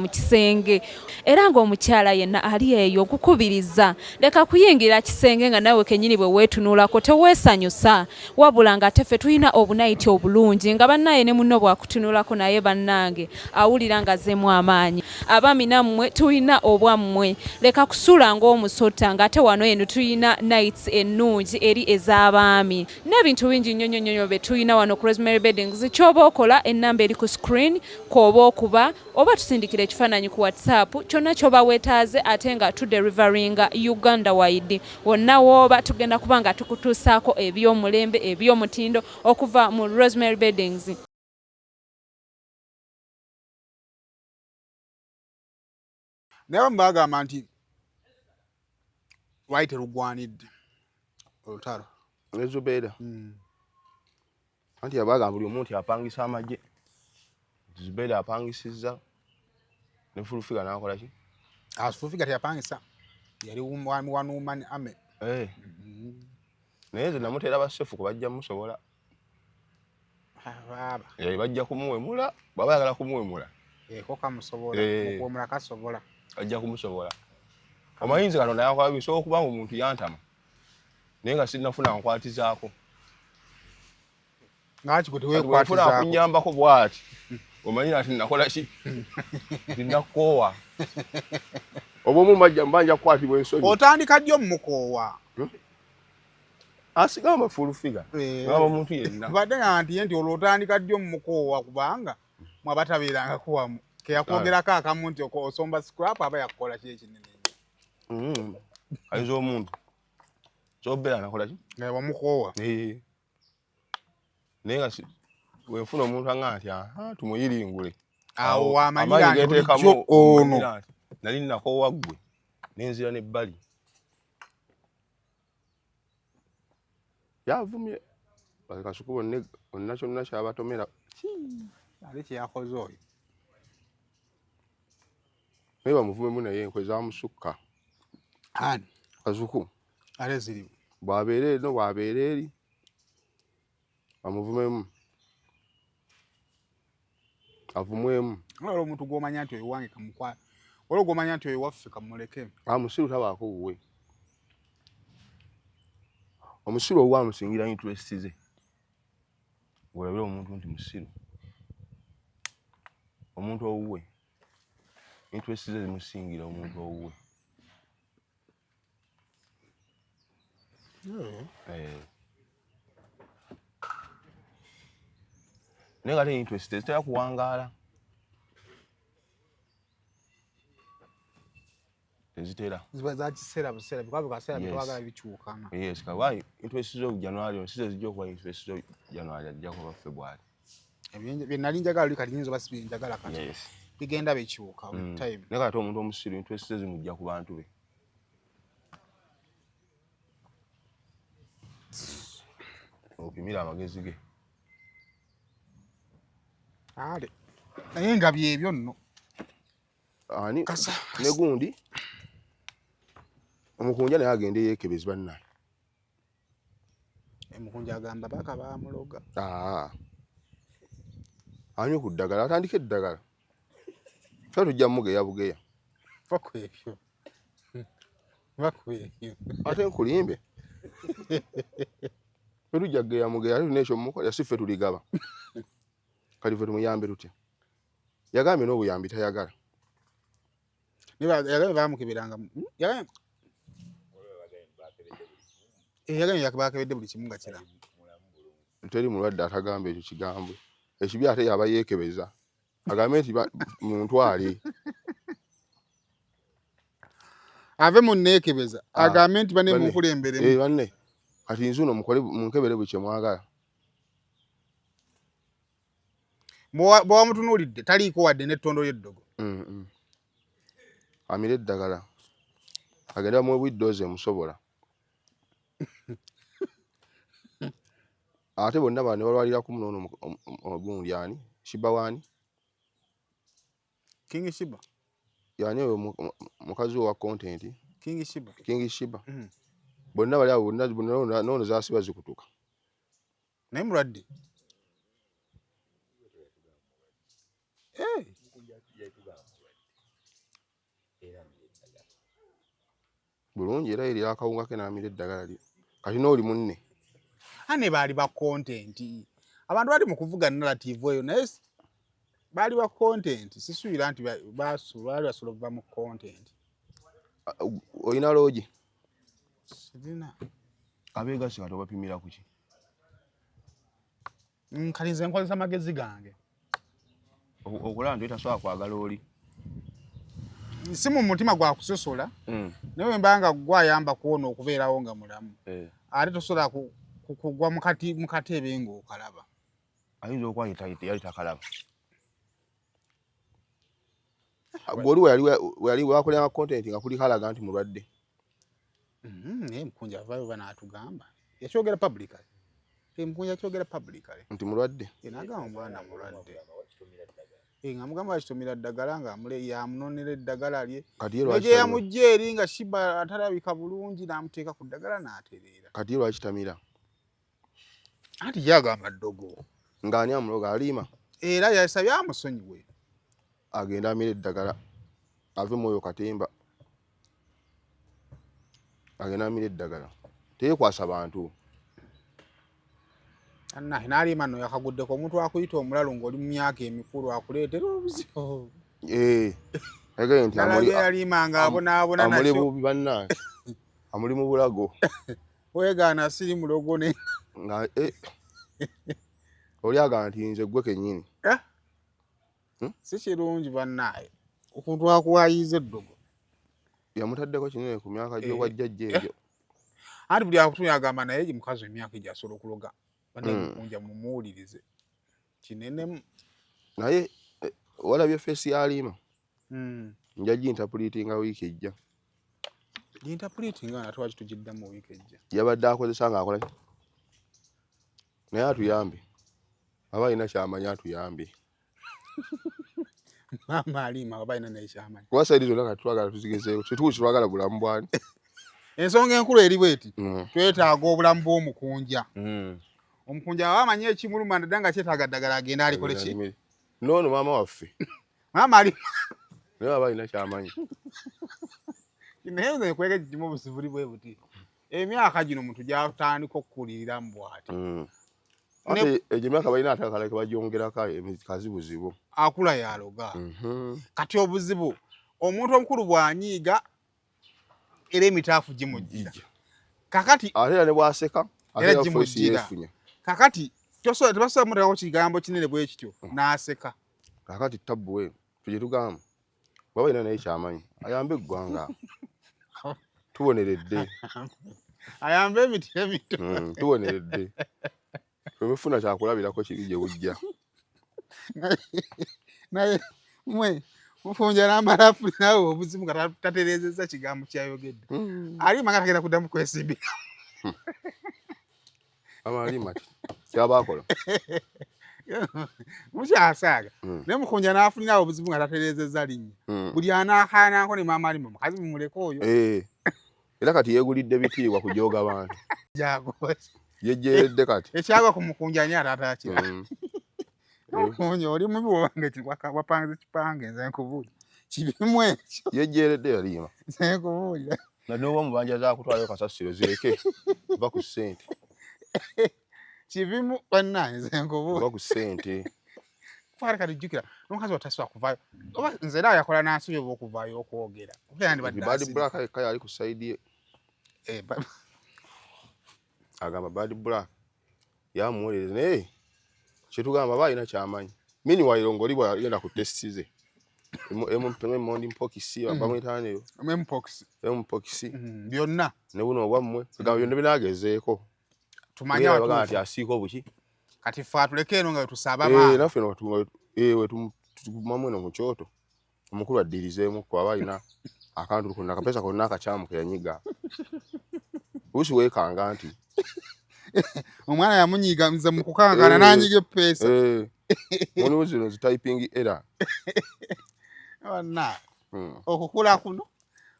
Speaker 6: kisenge. Era ng'omukyala yenna ali eyo okukubiriza leka kuyingira kisenge nga nawe kennyini bwe weetunuulako teweesanyusa wabula nga teffe tulina obunayiti obulungi nga bannaye ne munno bwakutunuulako naye bannange awulira nga azeemu amaanyi. Abaami nammwe tulina obwammwe leka kusuula ng'omusota ng'ate wano eno tulina nights ennungi eri ez'abaami n'ebintu bingi nnyo bye tulina wano ku Rosemary Beddings. Ky'oba okola ennamba eri ku screen kw'oba okuba oba tusindikira ekifaananyi ku WhatsApp kyonna ky'oba weetaaze ate nga tuderivaringa Uganda wide wonna w'oba tugenda kuba nga tukutuusaako eby'omulembe eby'omutindo okuva mu Rosemary Beddings.
Speaker 2: Naye bamwe bagamba nti lwali terugwanidde olutalo.
Speaker 1: Zubeida. Anti yabagamba buli omuntu apangisa amagye. Zubeida apangisizza. Ne Fulufiga n'akola ki?
Speaker 2: Fulufiga teyapangisa. Yali one woman army.
Speaker 1: Naye nze namuteera bassefu kubajja musobola. Bajja kumuwemula, baba yagala kumuwemula.
Speaker 2: Ko kamusobola, okuwemula kasobola.
Speaker 1: Ajja kumusobola. Omayinzi Katonda yakola bisobola okuba omuntu yantama. Naye nga sinnafuna nkwatizaako.
Speaker 2: Ngaki gwe teweekwatizaako.
Speaker 1: Funa kunnyambako bw'ati. Omanyi ati nakola ki? Ndakoowa. Oba omumajja mbanja kukwatibwa ensonyi.
Speaker 2: Otandika ddyo mukoowa.
Speaker 1: Asigamba Fulufiga. Ngaba omuntu yenna.
Speaker 2: Badde nti olwo otandika ddyo mukoowa kubanga mwabatabeeranga kuwamu. Ke yakwogerako akamu nti osomba scrap aba yakukola ki ekinene.
Speaker 1: Ayinza omuntu. Ky'obeera nakola ki?
Speaker 2: Nga wamukoowa.
Speaker 1: Naye nga wenfuna omuntu anga nti tumuyiringule.
Speaker 2: Awo wamanyira nti bulijjo ono.
Speaker 1: Nali nakoowa ggwe n'enzira n'ebbali. Yavumye. Kasuku bonna kyonna kyabatomera.
Speaker 2: Ali kyeyakoze oyo.
Speaker 1: Naye bamuvumemu naye enkwe zaamusukka.
Speaker 2: Ani?
Speaker 1: Kasuku.
Speaker 2: Ale zirimu.
Speaker 1: Bw'abeera eno bw'abeera eri. Bamuvumemu. Avumwemu.
Speaker 2: Olwo omuntu gw'omanya nti oyo wange kamukwa. Olwo gw'omanya nti oyo waffe kamuleke.
Speaker 1: Musiru tabaako wuwe. Omusiru owa amusingira interest ze. Olabira omuntu nti musiru. Omuntu owuwe. Interest ze zimusingira omuntu owuwe. Naye nga te interest zitera kuwangaala. Tezitera.
Speaker 2: Ziba za kiseera buseera bikaba bikaseera bitwagala bikyukana.
Speaker 1: Yes, kawaii interest zo January sizo zijja kuba interest zo January ajja kuba February.
Speaker 2: Bye nali njagala oli kati nyinza basi njagala kati.
Speaker 1: Yes.
Speaker 2: Bigenda bikyuka time.
Speaker 1: Naye kati omuntu omusiru interest ze zimujja ku bantu be. Opimira amagezi ge.
Speaker 2: Ale. Naye nga byebyo nno.
Speaker 1: Ani ne gundi omukunja naye agende yeekebezi bannaye.
Speaker 2: Omukunja agamba baka bamuloga.
Speaker 1: Anywe ku ddagala atandika eddagala. Ffe tujja mugeya bugeya.
Speaker 2: Fako ebyo. Fako ebyo.
Speaker 1: Ate nkulimbe. Ffe tujja geya mugeya ate tulina ekyo mukola si ffe tuligaba. Kati ffe tumuyambe tutya. Yagambye n'obuyambi tayagala.
Speaker 2: Yagambye baamukeberanga. Yagambye bakebedde buli kimu nga kiramu.
Speaker 1: Teri mulwadde atagamba ekyo kigambo. Ekibi ate yaba yeekebeza. Agambe nti muntwale.
Speaker 2: Ave munneekebeza. Agambe nti bane mukulemberemu.
Speaker 1: Banne. Kati nzuno mukole munkebere bwe kyemwagala.
Speaker 2: Bwa mutunuulidde taliiko wadde n'ettondo ly'eddogo.
Speaker 1: Amire eddagala. Agenda mu biddoze musobola. Ate bonna bane balwalira ku munono ogundi ani? Shiba wani?
Speaker 2: King Shiba.
Speaker 1: Yani oyo mukazi wa content.
Speaker 2: King Shiba.
Speaker 1: King Shiba. Bonna bali abo bonna nono zaasiba zikutuka.
Speaker 2: Naye mulwadde.
Speaker 1: Bulungi era eri akawunga ke n'amira eddagala lye. Kati n'oli munne.
Speaker 2: Ane baali ba content. Abantu bali mu kuvuga narrative eyo naye baali ba content. Sisuubira nti baali basobola okuva mu content.
Speaker 1: Oyina loogi?
Speaker 2: Sirina.
Speaker 1: Abeegasi kati obapimira ku ki?
Speaker 2: Kati nze nkozesa magezi gange.
Speaker 1: Okulaba nti tasobola kwagala oli.
Speaker 2: Si mu mutima gwa kusosola. Naye mbanga gwayamba kuona okubeerawo nga mulamu. Ate tosobola kugwa mu katebe ng'okalaba.
Speaker 1: Ayinza okuba yali takalaba. Gw'oli weyali wakolera content nga kuli kalaga nti mulwadde.
Speaker 2: Naye Mukunja avaayo oba n'atugamba. Yakyogera publicly. Mukunja yakyogera publicly.
Speaker 1: Nti mulwadde.
Speaker 2: N'agamba omwana mulwadde. Nga mugamba bakitumira ddagala nga yamunonera eddagala lye. Gye yamujja eri nga Shiba atalabika bulungi n'amuteeka ku ddagala n'atereera.
Speaker 1: Kati lwaki tamira?
Speaker 2: Anti yagamba ddogo.
Speaker 1: Ng'ani amuloga aliima?
Speaker 2: Era yasabye amusonyiwe.
Speaker 1: Agenda amira eddagala. Ave mu oyo katemba. Agenda amira eddagala. Teyekwasa bantu.
Speaker 2: N'aliima no yakaguddeko omuntu akuyita omulalu ng'oli mu myaka emikulu akuleetera obuzibu.
Speaker 1: Yagambye nti
Speaker 2: aliima ng'abonaabona nakyo.
Speaker 1: Amuli bubi bannange. Amuli mu bulago.
Speaker 2: Weegaana siri mulogo ne.
Speaker 1: Oli agamba nti nze ggwe kennyini.
Speaker 2: Si kirungi bannaaye. Okuntu akuwaayiza eddogo.
Speaker 1: Yamutaddeko kinene ku myaka gy'obwa jjajja egyo.
Speaker 2: Anti buli akutumya agamba naye mukazi emyaka egyo asobola okuloga. Bane Mukunja mumuwulirize. Kinene.
Speaker 1: Naye walabye feesi y'aliima. Nja gintapuliitinga wiiki ejja.
Speaker 2: Gintapuliitinga natwaki tugiddamu wiiki ejja.
Speaker 1: Yabadde akozesa ng'akola ki? Naye atuyambe. Aba alina ky'amanya atuyambe.
Speaker 2: Maama aliima aba alina naye ky'amanya.
Speaker 1: Kuba sayidi zonna kati twagala tuzigezeewo. Tetuuki twagala bulamu bwani.
Speaker 2: Ensonga enkulu eri bweti. Twetaaga obulamu bw'omukunja. Omukunja aba amanyi ekimuluma ddala nga kyetaaga ddagala agenda alikole ki?
Speaker 1: Noono maama waffe.
Speaker 2: Maama ali.
Speaker 1: Naye aba alina ky'amanyi.
Speaker 2: Naye nze nkwega kimu obusibuli bwe buti. Emyaka gino omuntu gy'atandika okukuliriramu bw'ati.
Speaker 1: Ate egyo emyaka balina atakala ke bagyongerako emikazi buzibu.
Speaker 2: Akula yaloga. Kati obuzibu omuntu omukulu bw'anyiiga era emitaafu gimujjira. Kakati
Speaker 1: ate era ne bw'aseka
Speaker 2: era gimujjira. Kakati tebasobola mutako kigambo kinene bwe kityo n'aseka.
Speaker 1: Kakati tabbu we tujye tugamba baba ina naye ky'amanyi ayambe eggwanga tuboneredde.
Speaker 2: Ayambe emiti emito.
Speaker 1: Tuboneredde. Twebufuna kyakulabirako kiri gye bujja.
Speaker 2: Naye mwe Mukunja n'amala afunirawo obuzibu nga tatereezezza kigambo kyayogedde. Aliima nga tagenda kuddamu kwesimbika.
Speaker 1: Aliima kyaba akola.
Speaker 2: Mukyasaaga. Naye Mukunja n'afunirawo obuzibu nga tatereezezza linnya. Buli anaakaanaako ne maama Aliima mukazi mumuleke oyo.
Speaker 1: Era kati yeegulidde bitiibwa kujooga abantu.
Speaker 2: Jago.
Speaker 1: Yejjeeredde kati.
Speaker 2: Ekyaga ku mukunjanya ataata akira. Okunyo oli mubi wange wapanze kipange nze nkubuulira. Kibimu ekyo.
Speaker 1: Yejjeeredde yaliima.
Speaker 2: Nze nkubuulira.
Speaker 1: Na n'oba mubanja zaakutwalayo kasasiro zireke. Va ku ssente.
Speaker 2: Kibimu bannange nze nkubuulira.
Speaker 1: Va ku ssente.
Speaker 2: Kwali kati jjukira n'omukazi watasibwa kuvaayo. Oba nze era yakola n'asobola okuvaayo okwogera.
Speaker 1: Bad Black kaya ali ku sayidi ye. Agamba Bad Black yamuweereza naye kyetugamba balina kyamanyi. Meanwhile ng'oli bw'agenda ku testi ze. Emondi mpokisi bamwitaneyo. Mpox.
Speaker 2: Byonna.
Speaker 1: Ne buno obwammwe. Gamba byonna binaagezeeko.
Speaker 2: Tumanya
Speaker 1: watu. Ati asiiko buki.
Speaker 2: Kati ffe atuleke eno nga wetusaba maama.
Speaker 1: Naffe wetumamwe eno mu kyoto. Omukulu addirizeemu ku abalina akantu konna akapesa konna akakyamu ke yanyiga. Usi weekanga nti.
Speaker 2: Omwana yamunyiga nze mu kukankana n'anyiga eppeesa.
Speaker 1: Waliwo zino zityping error.
Speaker 2: Onna. Okukula kuno.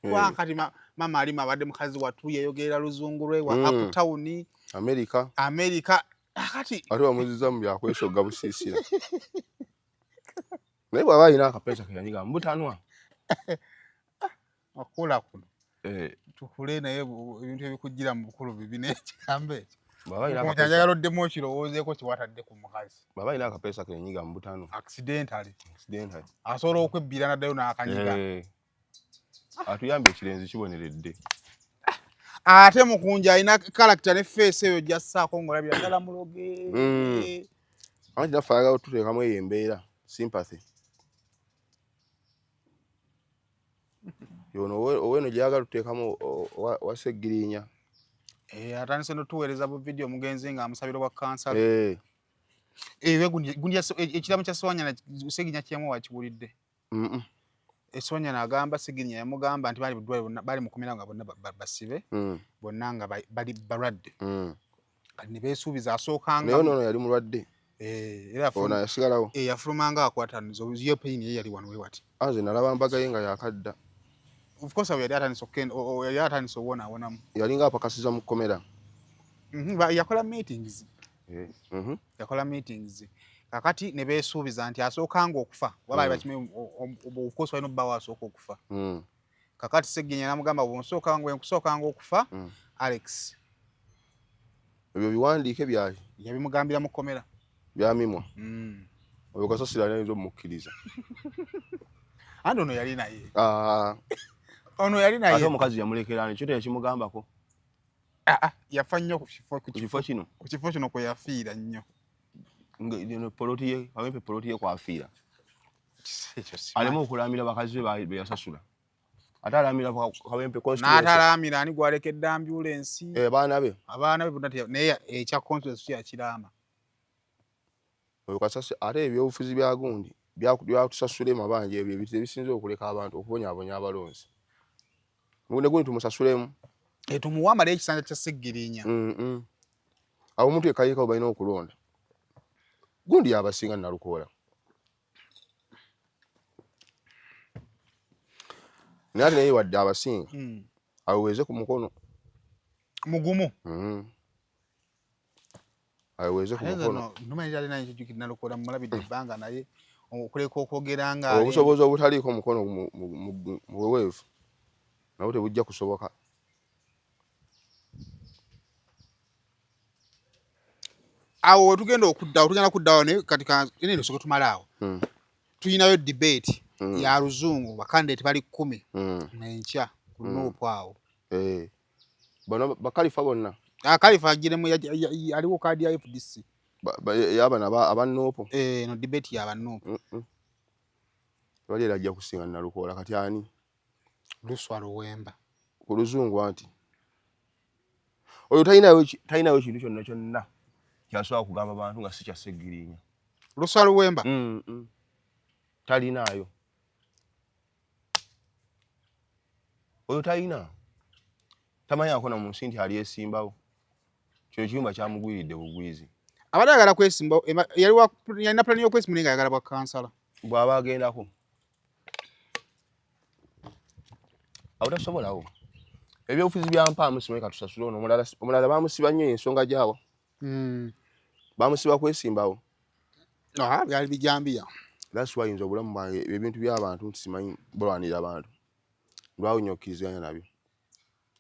Speaker 2: Wankati mama alima abadde mukazi watu yeyogerera luzungu lwe wa Uptown. America. Akati.
Speaker 1: Ate bamuziza mu byakwesogga busiisira. Naye bw'aba alina akapesa ke yanyiga mbutanwa.
Speaker 2: Okukula kuno. Tukule naye ebintu ebikujjira mu bukulu bibi n'ekigambo ekyo. Njagala oddemu okirowoozeeko kiwatadde ku mukazi.
Speaker 1: Baba alina akapesa ke yanyiga mu butano.
Speaker 2: Accidentally. Asobola okwebbira n'addayo n'akanyiga.
Speaker 1: Atuyambye ekirenzi kiboneredde.
Speaker 2: Ate mukunja alina character ne face eyo gyassaako ng'olabira ddala muloge.
Speaker 1: Anti naffe ayagala otuteekamu eyo embeera sympathy. Yono oweno gyayagala tuteekamu waseggirinya.
Speaker 2: Atandise n'otuweereza bu video mugenzi ng'amusabira kwa kansala. Ekiramu kya Sewanyana Seginya kyamu wakiwulidde? Sewanyana n'agamba Seginya yamugamba nti bali mu komera nga bonna basibe, bonna nga bali balwadde. Kati ne beesuubiza asookanga.
Speaker 1: Naye ono yali mulwadde.
Speaker 2: Ono
Speaker 1: yasigalawo.
Speaker 2: Yafulumanga akwataniza yo pain ye yali wano we wati.
Speaker 1: Nze nalaba mbaga ye nga yakadda.
Speaker 2: Of course yali atandise owonawonamu.
Speaker 1: Yali ng'apakasiza mu kkomera.
Speaker 2: Yakola meetings. Yakola meetings. Kakati ne beesuubiza nti asookanga okufa. Wabaali bakimanyi of course walina obbawo asooka okufa. Kakati Seginya n'amugamba nkusookanga okufa Alex.
Speaker 1: Ebyo biwandiike byali.
Speaker 2: Yabimugambira mu kkomera.
Speaker 1: Byamimwa. Oyo kasasira n'ayinza omukkiriza.
Speaker 2: Andi ono yali naye. Ono yali naye.
Speaker 1: Ate omukazi yamulekera ekyo tekimugambako.
Speaker 2: Yafa nnyo ku
Speaker 1: kifo
Speaker 2: kino kwe yafiira nnyo.
Speaker 1: Poloti ye, awempe poloti ye kwafiira. Alemu okulamira bakazi be yasasula. Ate alamira kawempe constituency.
Speaker 2: N'atalamira ani gwalekedde ambulance.
Speaker 1: Abaana be
Speaker 2: bonna naye ekya constituency yakirama.
Speaker 1: Oyo kasasi ate ebyobufuzi bya gundi byatusasule mabanja ebyo ebisinze okuleka abantu okubonyaabonya abalonzi. Ne gundi tumusasulemu.
Speaker 2: Tumuwamala ekisanja kya Seggirinya.
Speaker 1: Abo omuntu ekayika balina okulonda. Gundi yabasinga Nalukoola. Naye naye wadde abasinga. Aweze ku mukono.
Speaker 2: Mugumu.
Speaker 1: Aweze ku mukono.
Speaker 2: Numanyi yali naye kijukira Nalukoola mulabidde ebbanga naye okuleka okwogera nga
Speaker 1: obusobozi obutaliiko mukono mu weweevu nabo tebujja kusoboka.
Speaker 2: Awo wetugenda okuddawo naye kati eno soke tumalaawo. Tuyinayo debate ya luzungu bakandidate bali 10 n'enkya ku Nuupu awo.
Speaker 1: Bano bakalifa bonna.
Speaker 2: Kalifa agiremu aliwo kaadi ya FDC.
Speaker 1: Yabana aba Nuupu.
Speaker 2: No debate ya Nuupu.
Speaker 1: Wali ajja kusinga Nalukoola kati ani?
Speaker 2: Luswa Luwemba.
Speaker 1: Ku luzungu anti. Oyo talinayo kintu kyonna kyasobola kugamba abantu nga si kya Seggirinya.
Speaker 2: Luswa Luwemba?
Speaker 1: Talinaayo. Oyo talina. Tamanyi akona mu nsi nti ali esimbawo. Kino kiyumba kyamugwiridde bugwizi.
Speaker 2: Abadde ayagala kwesimbawo yalina pulani y'okwesimba nga ayagala bwa kansala.
Speaker 1: Bw'aba agendako. Awo tasobolawo. ebyobufuzi byampa musibe katusasula ono omulala bamusiba nnyo ensonga gyawo bamusiba kwesimbawo
Speaker 2: byali bijambiya.
Speaker 1: That's why inzo obulamu bwange ebintu by'abantu nsimanyi bulwanira abantu lwawo nnyo okkiriziganya nabyo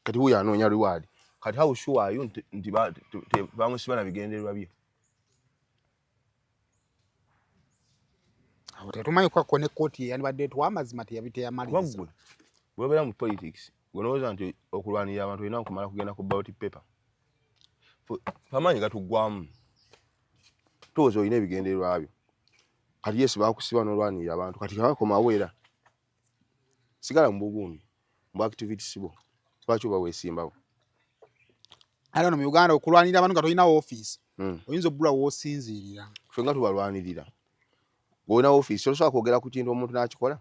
Speaker 1: kati huyo anoonya reward kati how sure are you nti bamusiba na bigendererwa bye
Speaker 2: awo tetumanyi kwakko ne kkooti yandibadde twamazima teyamaliza
Speaker 1: bw'obeera mu politics gonooza nti okulwanirira abantu olina okumala kugenda ku ballot paper amaanyi gatuggwamu tooza olina ebigendererwa byo kati yesi bakusiba n'olwanirira abantu kati kabakomawo era sigala mu buguumi mu activities bo lwaki oba weesimbawo
Speaker 2: era no mu Uganda okulwanirira abantu nga tolina office oyinza obbula w'osinziirira
Speaker 1: ffe nga tubalwanirira ng'olina office tosobola kwogera ku kintu omuntu n'akikola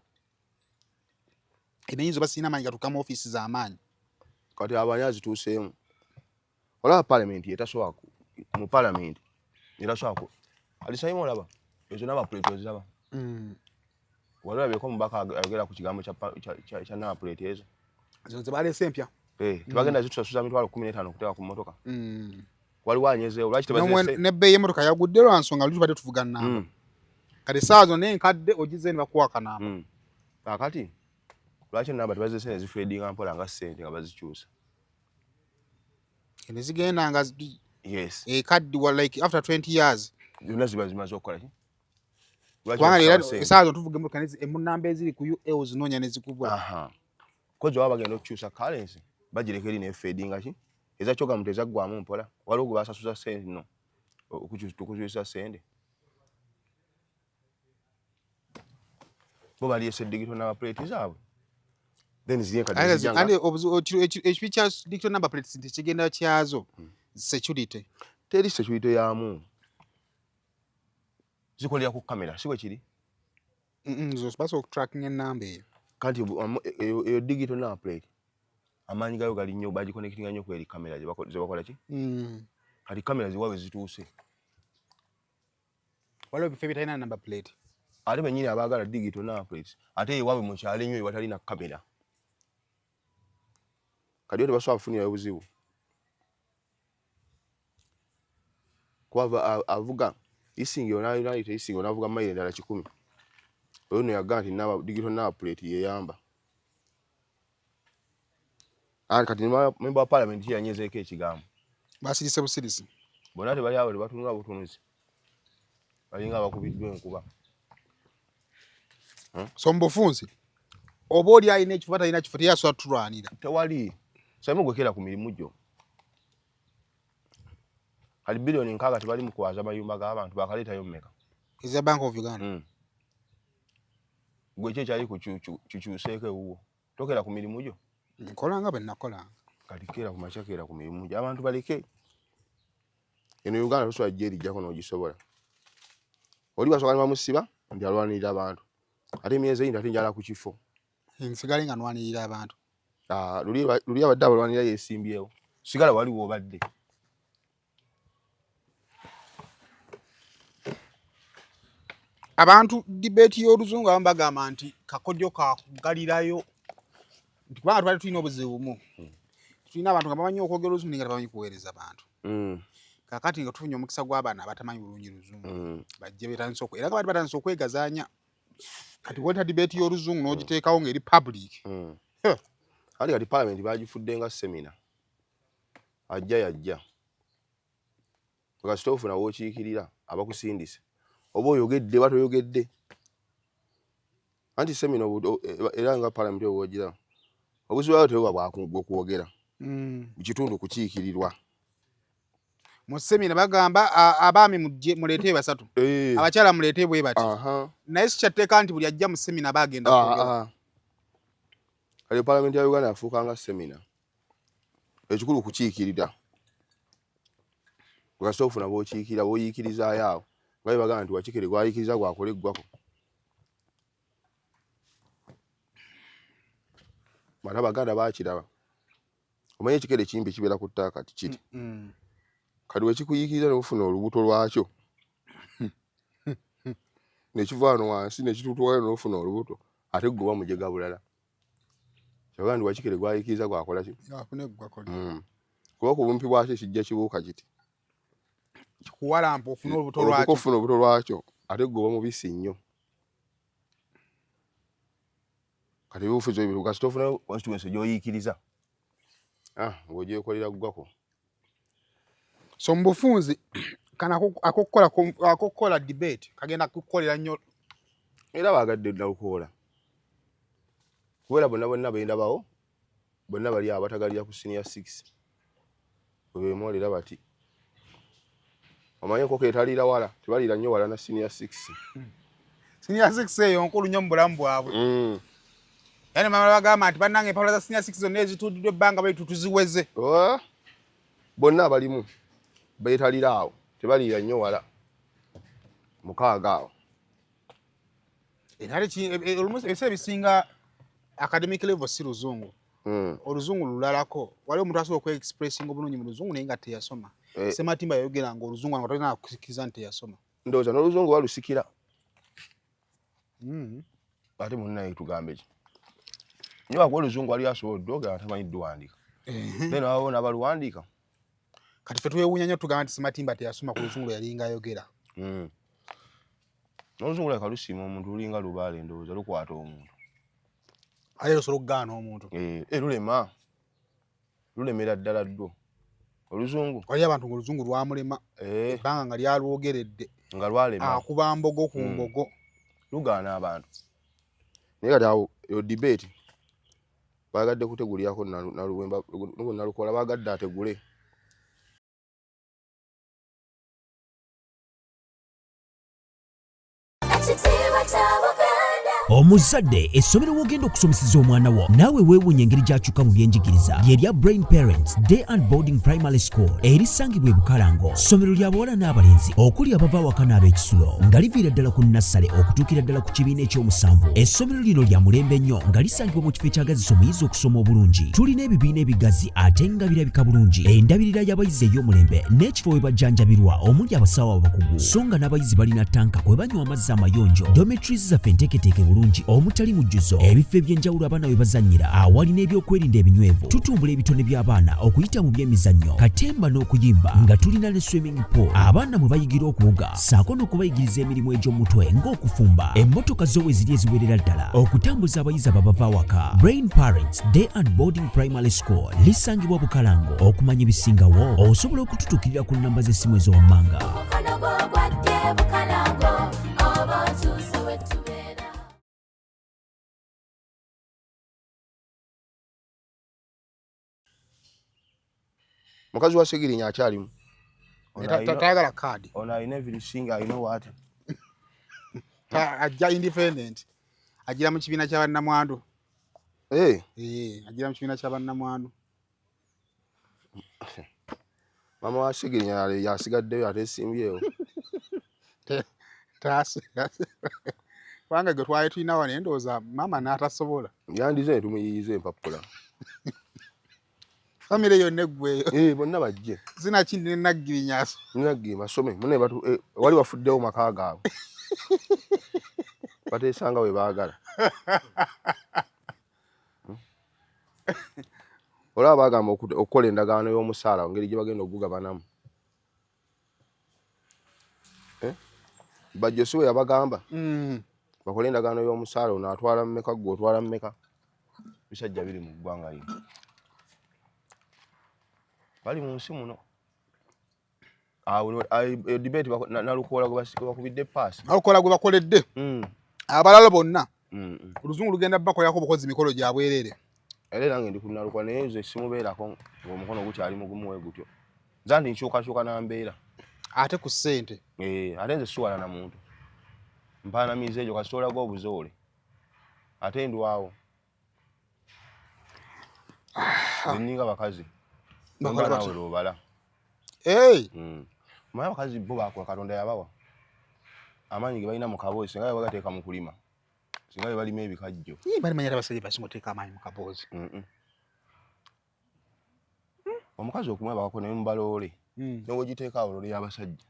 Speaker 2: enayinza oba sirina amaanyi gatuukamu office z'amaanyi
Speaker 1: kati abanyi azituuseemu olaba palamenti etasobola mu palamenti etasobola alisayimu olaba ezo n'amapuleti oziraba wali olabyeko omubaka ayogera ku kigambo kya n'amapuleti ezo
Speaker 2: ze baleese empya
Speaker 1: tebagenda zitusasuza mitwalo 15 okuteeka ku mmotoka waliwo anyezeewo lwaki
Speaker 2: n'ebbeeyi y'emmotoka yagudde lwa nsonga luli tubadde tuvuga namba kati essaawa zonna enkadde ogize ne bakuwa kanamba
Speaker 1: kaakati lwaki enamba tebazise ne zifeedinga mpola nga ssente nga bazikyusa
Speaker 2: ne zigenda nga
Speaker 1: yes
Speaker 2: ekaddi like after 20 years
Speaker 1: zonna ziba zimaze okukola ki
Speaker 2: kubanga era essaawa zonna tuvuga emmotoka emunamba eziri ku UL zinoonya ne zikubwa
Speaker 1: kozi waba bagenda okukyusa currency bagireka eri nefeedinga ki ezakyoga muntu ezaggwamu mpola waliwo gwe basasuza ssente no tukukyusa ssente bo baliyesa digital number plate zaabwe then
Speaker 2: ekibi kya digital number plates nti kigenda kyazo security
Speaker 1: teri security yamu zikolera ku kamera si bwe kiri
Speaker 2: zo basobola okutracking enamba eyo
Speaker 1: kati eyo digital number plate amaanyi gayo gali nnyo bagiconnectinga nnyo kweri kamera zebakola ki kati kamera ziwawe zituuse
Speaker 2: waliwo ebifo ebitalina number plate
Speaker 1: ate bennyini abaagala digital number plate ate ewaabwe mu kyalo ennyo ewatalina kamera kati yo tebasobola kufunira obuzibu kuba avuga isingi onayita isingi onavuga mayiro endala 10 oyo no yagaa nti digital number plate yeyamba kati memba wa parliament yanyezeeko ekigambo
Speaker 2: basirise busirisi
Speaker 1: bonna tebali awo tebatunula butunuzi balinga abakubiddwa enkuba
Speaker 2: so mubufunzi oba oli alina ekifo talina kifo teyasobola tulwanira
Speaker 1: tewali saimu gwekera ku mirimu gyo kali bilioni 6 tebali mu kwaza amayumba g'abantu bakaleetayo mmeka
Speaker 2: eza Bank of Uganda
Speaker 1: gwe kyali kukyuseeko ewuwo tokera ku mirimu gyo
Speaker 2: nkola nga bwe nakola
Speaker 1: kati kera ku makya kera ku mirimu gyo abantu baleke eno Uganda tosobola gye erijjako n'ogisobola oli basobola ne bamusiba nti alwanirira abantu ate emyezi eyindi ate njala ku kifo
Speaker 2: nsigale nga nwanirira abantu
Speaker 1: luli abadde abalwanira yeesimbyewo sigala waliwo obadde
Speaker 2: abantu debate y'oluzungu abamu bagamba nti kakodyo kakugalirayo nti kubanga twali tulina obuzibu bumu tulina abantu nga bamanyi okwogera oluzungu nga tebamanyi kuweereza abantu kakati nga tufunye omukisa gw'abaana abatamanyi bulungi luzungu bajje betandise era nga bali batandise okwegazaanya kati weta debate y'oluzungu n'ogiteekawo ng'eri public
Speaker 1: kati parliament bagifudde nga semina ajja yajja kasita ofuna w'okiikirira abakusindise oba oyogedde batoyogedde anti semina era nga parliament owogira obuzibu bwayo tebuba bwokwogera mu kitundu kukiikirirwa
Speaker 2: mu semina bagamba abaami muleete basatu abakyala muleete bwe bati naye sikyatteeka nti buli ajja mu semina bagenda kwogera
Speaker 1: kale parliament ya Uganda yafuuka nga semina ekikulu kukiikirira kasita ofuna bw'okiikirira bw'oyiikirizaayo awo nga bagamba nti wakikere gwayiikiriza gwakola eggwako mala Abaganda baakiraba omanye ekikere kimpi kibeera ku ttaaka tikiti kati wekikuyiikiriza n'ofuna olubuto lwakyo nekiva wano wansi nekituutuwayo n'ofuna olubuto ate ggoba mujega bulala Yagandi wakikere gwayikiriza gwakola ki?
Speaker 2: Afune gwakole.
Speaker 1: Kuba ku bumpi bwakyo kijja kibuuka kiti.
Speaker 2: Kikuwalampa ofuna obuto lwakyo.
Speaker 1: Okufuna obuto lwakyo ate gwe mubisi nnyo. Kati bufuzo ebyo kasi tofuna constituency gy'oyiikiriza. Ng'ogyekolera ggwako.
Speaker 2: So mbufunzi kana akokola debate kagenda kukolera nnyo
Speaker 1: era bagadde Nalukoola. Kubeera bonna bendabawo bonna bali abatagalira ku senior 6 bwebemwolera bati omanye koko etalira wala tebalira nnyo wala na senior 6
Speaker 2: senior 6 eyo nkulu nnyo mu bulamu bwabwe. Yani mama bagamba nti bannange empapula za senior 6 zonna ezituudiddwa ebbanga bali tuziweze.
Speaker 1: Bonna abalimu beetalira awo tebalira nnyo wala mukaaga awo. Ebisa ebisinga academic level si Luzungu. Oluzungu lulalako waliwo omuntu asobola okwe-expressinga obulungi mu Luzungu naye nga teyasoma. Sematimba yayogera nga Oluzungu nga tolina kusikiriza nti teyasoma. Ndowooza n'Oluzungu balusikira. Ate munnaye tugambe ki? Nyo akuwa Oluzungu wali asobodde ogera tamanyi dduwandiika. Then waliwo n'abaluwandiika.
Speaker 2: Kati ffe twewuunya nnyo tugamba nti Sematimba teyasoma ku Luzungu yalinga ayogera.
Speaker 1: N'Oluzungu leka lusiima omuntu lulinga lubaale ndowooza lukwata omuntu.
Speaker 2: Ale lusobola okugaana omuntu.
Speaker 1: Lulemera ddala ddwo. Oluzungu.
Speaker 2: Wali abantu ng'Oluzungu lwamulema ebbanga nga lyalwogeredde.
Speaker 1: Nga lwalema.
Speaker 2: Akuba mbogo ku mbogo.
Speaker 1: Lugaana abantu. Naye kati awo yo debate bagadde kutegulirako Nalukoola bagadde ategule.
Speaker 4: Omuzadde essomero wogenda okusomeseza omwana wo naawe weewuunya engeri gy'akyuka mu byenjigiriza ly'erya Brain Parents Day and Boarding Primary School erisangibwa e Bukalango. Ssomero lya bawala n'abalenzi okuli abava awaka n'ab'ekisulo nga liviira ddala ku nnassale okutuukira ddala ku kibiina ekyomusanvu. Essomero lino lya mulembe nnyo nga lisangibwa mu kifo ekyagazisa omuyizi okusoma obulungi. Tulina ebibiina ebigazi ate nga birabika bulungi. Endabirira y'abayizi ey'omulembe n'ekifo we bajjanjabirwa omuli abasawo abakugu so nga n'abayizi balina tanka kwe banywa amazzi amayonjo. Dormitories zaffe nteeketeeke bulungi omutali mujjuzo ebifo eby'enjawulo abaana we bazannyira awali n'ebyokwerinda ebinywevu. Tutumbula ebitone by'abaana okuyita mu by'emizannyo katemba n'okuyimba nga tulina ne swimming pool abaana mwe bayigira okuwuga ssaako n'okubayigiriza emirimu egy'omutwe ng'okufumba. Emmotoka zo we ziri eziwerera ddala okutambuza abayizi ababava awaka. Brain Parents Day and Boarding Primary School lisangibwa Bukalango. Okumanya ebisingawo osobola okututuukirira ku nnamba z'essimu ez'owammanga.
Speaker 1: Mukazi wa Segirinya akyalimu.
Speaker 2: Tayagala kaadi.
Speaker 1: Ono alina everything I know what.
Speaker 2: Ajja independent. Agira mu kibiina kya bannamwandu. Agira mu kibiina kya bannamwandu.
Speaker 1: Mama wa Segirinya yasigaddeyo ate esimbyewo.
Speaker 2: Kubanga gwe twali tulina wano endowooza mama n'atasobola.
Speaker 1: Yandize ne tumuyiyiza empapula.
Speaker 2: Family yonna eggweyo.
Speaker 1: Bonna bajje.
Speaker 2: Zina kindi Naggirinya.
Speaker 1: Naggirinya basome. Mune wali wafuddewo maka gaabwe. Bateesanga we baagala. Olaba bagamba okukola endagaano y'omusaala ngeri gye bagenda okugabanamu. Bajjo si we yabagamba. Bakola endagaano y'omusaala ono atwala mmeka gwe otwala mmeka. Bisajja biri mu ggwanga lino. Bali mu nsi muno. Debate Nalukoola gwe bakubidde paasi.
Speaker 2: Nalukoola gwe bakoledde. Abalala bonna. Oluzungu lugenda bakolerako bukozi mikolo gya bwerere.
Speaker 1: Era nange ndi ku Nalukoola naye nze simubeerako ng'omukono gukyali mugumu we gutyo. Nza ndi nkyukakyuka na mbeera.
Speaker 2: Ate ku ssente.
Speaker 1: Ate nze siwala na muntu. Mpaanamiza egyo kasita olaga obuzoole. Ate ndwawo. Nninga bakazi. Bakola nawe lwobala. Manya abakazi bo bakola Katonda yabawa. Amaanyi ge balina mu kaboozi singa bagateeka mu kulima. Singa balima ebikajjo.
Speaker 2: Balimanya abasajja basinga oteeka amaanyi mu kaboozi.
Speaker 1: Omukazi okumwe bakako naye mubaloole. Newe giteeka awo loole y'abasajja.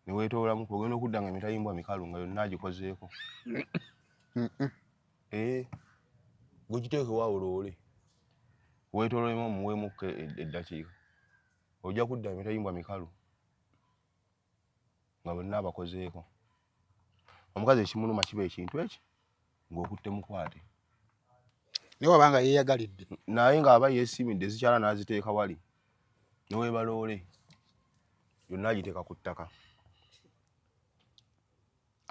Speaker 1: Ne weetoolamu ogenda okudda nga emitayimbwa mikalu nga yonna agikozeeko. gukiteeke wa olole weetololemu muweemu eddakiika ojja kudda emitayimbwa mikalu nga bonna abakozeeko omukazi ekimuluma kiba ekintu eki ng'okutte mukwate
Speaker 2: naye wabanga yeeyagalidde
Speaker 1: naye ng'aba yeesimidde zikyala n'aziteeka wali neweebaloole yonna agiteeka ku ttaka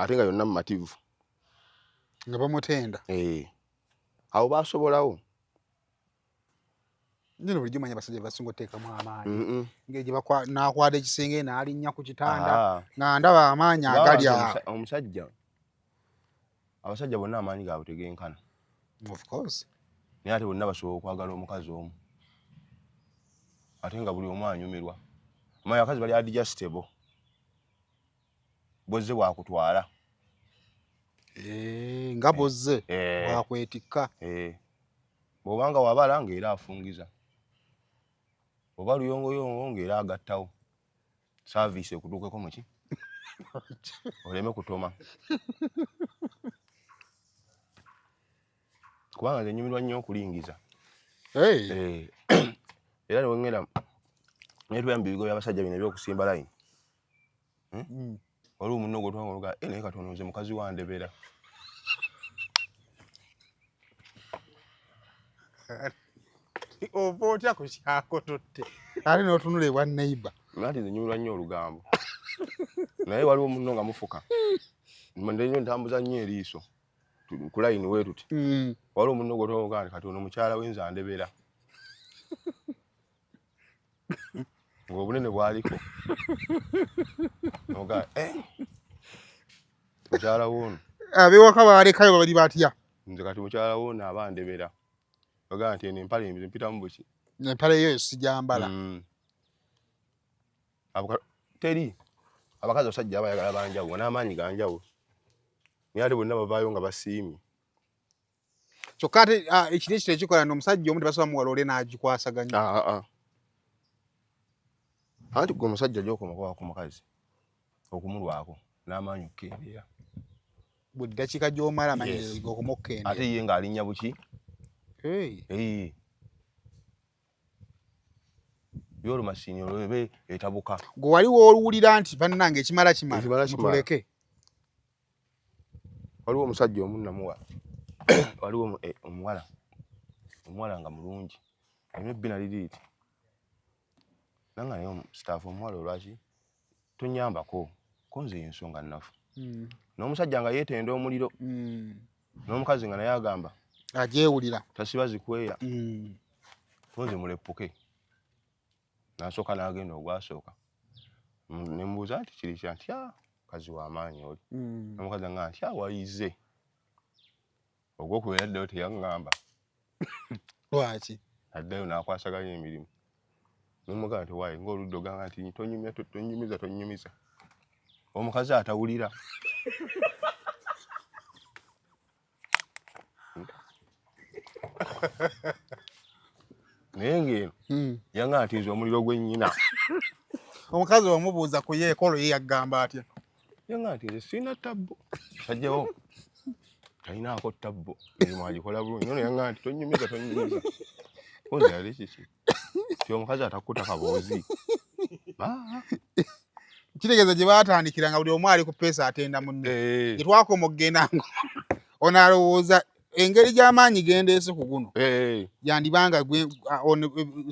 Speaker 1: ate nga yonna mumativu
Speaker 2: nga bamutenda
Speaker 1: awo basobolawo
Speaker 2: nino bulijjo manya basajja basinga oteekamu amaanyi ngeri gye n'akwata ekisenge n'alinnya ku kitanda nga ndaba amaanyi agali
Speaker 1: omusajja abasajja bonna amaanyi gaabwe tegenkana
Speaker 2: of course
Speaker 1: naye ate bonna basobola okwagala omukazi omu ate nga buli omu anyumirwa amanya abakazi bali adigestible bozze bwakutwala
Speaker 2: nga bozze bwakwetikka
Speaker 1: bw'obanga wabala ng'era afungiza oba luyongoyongo ng'era agattawo saaviisi ekutuukeko muki oleme kutoma kubanga nze nyumirwa nnyo okulingiza era newengenda netweyamba ebigo by'abasajja bino ebyokusimba layini waliwo munno gwe twanga oluga naye katono nze mukazi wandebera
Speaker 2: oba otya ku kyako totte ate n'otunula ewa neighbor
Speaker 1: nati nze nyumirwa nnyo olugambo naye waliwo munno nga mufuka ndenyo ntambuza nnyo eriiso ku layini we tuti waliwo munno gwe twanga oluga katono mukyala wenze andebera ng'obunene bwaliko oga mukyala woono
Speaker 2: abewaka balekayo babali batya
Speaker 1: nze kati mukyala woono aba ndebera oga nti eno empale embizi mpitamu buki
Speaker 2: empale eyo sijambala
Speaker 1: teri abakazi abasajja abayagala banjawulo n'amaanyi ganjawulo naye ate bonna bavaayo nga basiimye
Speaker 2: kyokka ate ekiri ekiro ekikola n'omusajja omu tebasobola muwalole n'agikwasaganya
Speaker 1: anti gwe omusajja gy'okomako ku mukazi okumulwako n'amaanyi okukendeera
Speaker 2: buli ddakiika gy'omala amanyi okumukendeera
Speaker 1: ate ye ng'alinnya buki byolumasiini olwebe etabuka
Speaker 2: gwe wali woowulira nti bannange ekimala kimala mutuleke
Speaker 1: waliwo omusajja omu namuwa waliwo omuwala nga mulungi alina ebbina liriiti nanga naye sitaafu omuwala olwaki tonyambako ko nze ensonga nnafu n'omusajja nga yeetenda omuliro n'omukazi nga naye agamba
Speaker 2: agyewulira
Speaker 1: tasiba zikweya ko nze muleppuke n'asooka n'agenda ogwasooka ne mbuuza nti kiri kya nti mukazi w'amaanyi oli n'omukazi nga nti wayize ogwokubiri addayo teyaŋŋamba
Speaker 2: lwaki
Speaker 1: addayo n'akwasaganya emirimu n'omugamba nti waayi ng'oludda ogamba nti tonyumiza omukazi atawulira naye ng'eno yaŋŋamba nti nze omuliro gwennyina
Speaker 2: omukazi wamubuuza ku yeekolo ye yagamba atya
Speaker 1: yaŋŋamba nti nze sirina ttabbo sajjawo talinaako ttabbo emirimu agikola bulungi nono yaŋŋamba nti tonyumiza oze yali kiki ti omukazi atakuta kaboozi
Speaker 2: kitegeeza gye baatandikira nga buli omu ali ku peesa atenda munne gye twakoma okugenda ngo ono alowooza engeri gy'amaanyi gendeese ku guno yandibanga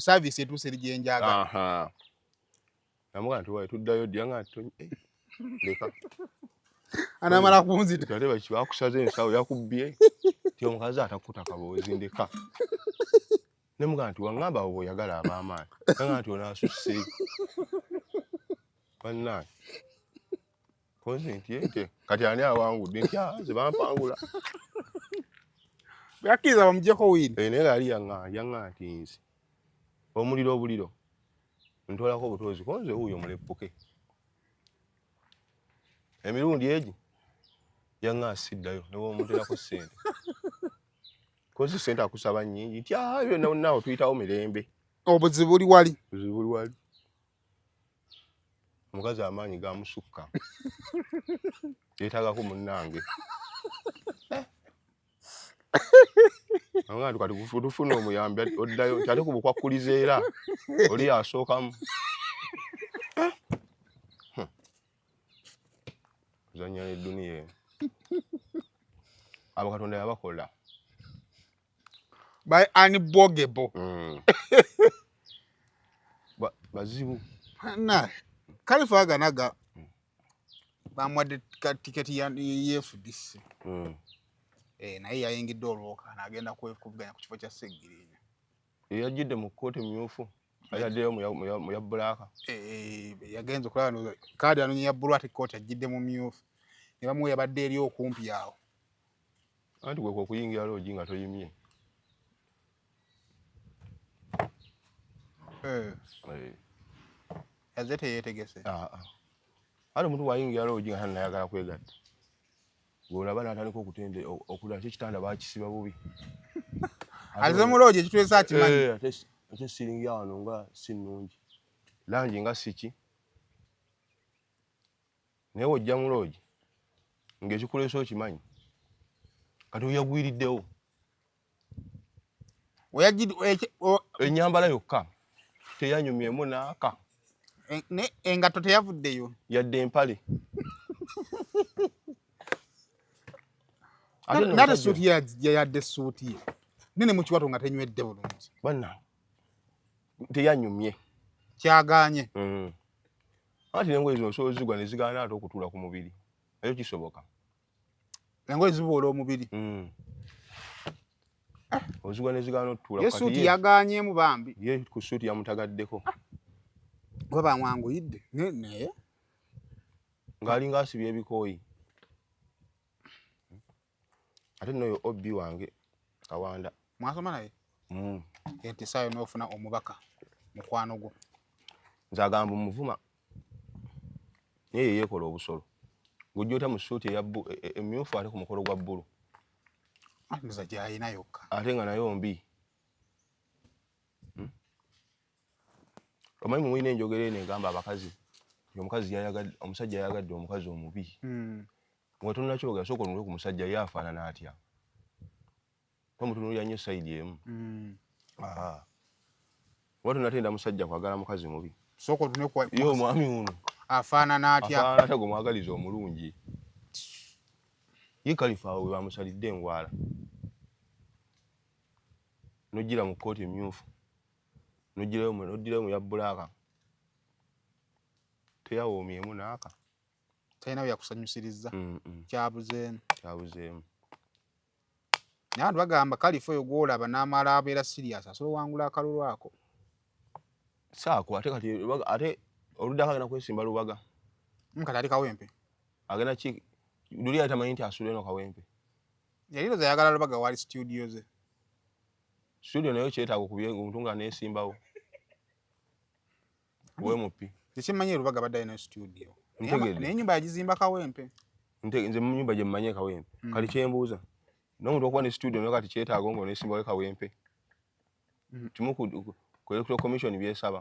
Speaker 2: saaviisi etuuse eri gyenjagala
Speaker 1: namugamba nti waayi tuddayo ddi yaŋŋamba nti leka
Speaker 2: anamala kunzita
Speaker 1: taleba kibakusaze ensawo yakubbye ti omukazi atakuta kaboozi ndeka nemugamba nti waŋŋamba abo bw'oyagala ab'amaanyi yaŋŋamba nti onaasusse bannange kozi nti ente kati ani awangudde nti ze bampangula
Speaker 2: bweyakkiriza bamuggyeko wiini
Speaker 1: naye nga yali yaŋŋamba nti nze omuliro obuliro ntolako obutozi konze wuuyo muleppuke emirundi egi yaŋŋamba siddayo newomuterako ssente kozi ssente akusaba nnyingi nti byonna bonnaawo tuyitawo mirembe
Speaker 2: obuzibu buli wali
Speaker 1: omukazi amaanyi gamusukka yeetagako munnange Nga kati tufuna omuyambi oddayo kyate ku bukwakuliza era oli yasookamu. Zanya n'edduniya eno. Abo Katonda yabakola.
Speaker 2: By unbogable.
Speaker 1: Bazibu.
Speaker 2: Na Khalifa aganaga bamwadde tiketi ya FDC. Naye yayingidde olwoka n'agenda kwekuvuganya ku kifo kya Sseggirinya.
Speaker 1: Yajjidde mu kkooti mmyufu. Ayaddeyo mu ya bbulaaka.
Speaker 2: Yagenze okulaba kaadi anonya ya bbulu ate kkooti ajjidde mu mmyufu. Ne bamuwa yabadde eri okumpi awo.
Speaker 1: Anti gwe okuyingira loogi nga toyimye.
Speaker 2: Yazze teyeetegese.
Speaker 1: Ate omuntu wayingira loogi nga tannayagala kwegatta. Ng'olaba n'atandika okutende okulaba ekitanda baakisiba bubi.
Speaker 2: Alize mu loogi ekitwesa akimanyi.
Speaker 1: Ate siringi wano nga si nnungi. Langi nga siki. Naye wojja mu loogi ng'ekikuleesa okimanyi. Kati oyagwiriddewo. Ennyambala yokka teyanyumyemu n'aka.
Speaker 2: Engatto teyavuddeyo.
Speaker 1: Yadde empale.
Speaker 2: Nate suuti yadde suuti ye. Nene mu kiwato nga tenywedde bulungi.
Speaker 1: Banna teyanyumye.
Speaker 2: Kyagaanye.
Speaker 1: Ati n'engoye zino osobola zigwa ne zigaana ate okutuula ku mubiri. Ekyo kisoboka.
Speaker 2: Engoye ziboola omubiri.
Speaker 1: Ozigwa ne zigaana otutuula.
Speaker 2: Ye suuti yagaanyeemu bambi.
Speaker 1: Ye ku suuti yamutagaddeko.
Speaker 2: Gwe bamwanguyidde. Naye
Speaker 1: ng'alinga asibye ebikooyi. Ate n'oyo obbi wange Kawanda.
Speaker 2: Mwasoma naye? Enti saayo n'ofuna omubaka mukwano gwo.
Speaker 1: Nze agamba omuvuma. Naye yeekola obusolo. Gujjota mu suuti emmyufu ate ku mukolo gwa bbulu.
Speaker 2: Nza gy'alina yokka.
Speaker 1: Ate nga nayo mbi. Omanyi mu mwine enjogera eno egamba abakazi. Omusajja yayagadde omukazi omubi. Mwe tunnakyogera sooka onule ku musajja ye afaanana atya. Mutunuulira nnyo sayidi emu. Oba tunnatenda musajja kwagala mukazi mubi.
Speaker 2: Sooka otune ku
Speaker 1: ye omwami uno
Speaker 2: afaanana atya.
Speaker 1: Afaanana atya gw'omwagaliza omulungi. Ye Khalifa awo we bamusalidde engwala. N'ojjira mu kkooti emmyufu. N'oddirayo mu ya bbulaaka. Teyawoomyemu n'aka.
Speaker 2: Talina we yakusanyusirizza. Kyabuzeemu.
Speaker 1: Kyabuzeemu.
Speaker 2: Naye abantu bagamba Khalifa oyo gw'olaba n'amala abeera sirias asobola owangula akalulu ako.
Speaker 1: Saako ate kati ate oluddako agenda kwesimba lubaga.
Speaker 2: Kati ali Kawempe.
Speaker 1: Agenda ki luli atamanyi nti asula eno Kawempe.
Speaker 2: Yali loza ayagala lubaga wali studio ze.
Speaker 1: Studio nayo kyetaaga okubye omuntu nga neesimbawo. We mupi.
Speaker 2: Tekimanyi lubaga badde alina studio. Naye ennyumba yagizimba Kawempe.
Speaker 1: Nze mu nnyumba gye mmanyi Kawempe. Kati kyembuuza. N'omuntu okuba ne studio naye kati kyetaaga ng'oneesimbawo Kawempe. Kimu ku Electoral Commission byesaba.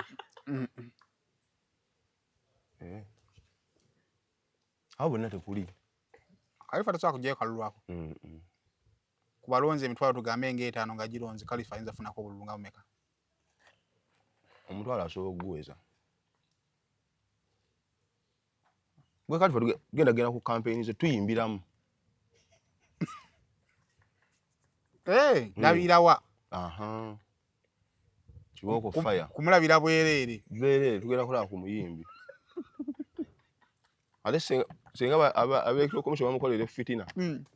Speaker 1: Awo bonna tekuli.
Speaker 2: Khalifa tasobola kugyayo kalulu ako. Ku balonzi emitwalo tugambe ng'etaano nga gironze Khalifa ayinza funako obululu nga bumeka.
Speaker 1: Omutwalo asobola okuguweza. Gwe Khalifa tugenda ku campaign ze tuyimbiramu.
Speaker 2: Labira wa?
Speaker 1: Kibooko fire.
Speaker 2: Kumulabira bwereere.
Speaker 1: Bwereere tugenda kulaba ku muyimbi. Ate singa Electoral Commission bamukolera fitina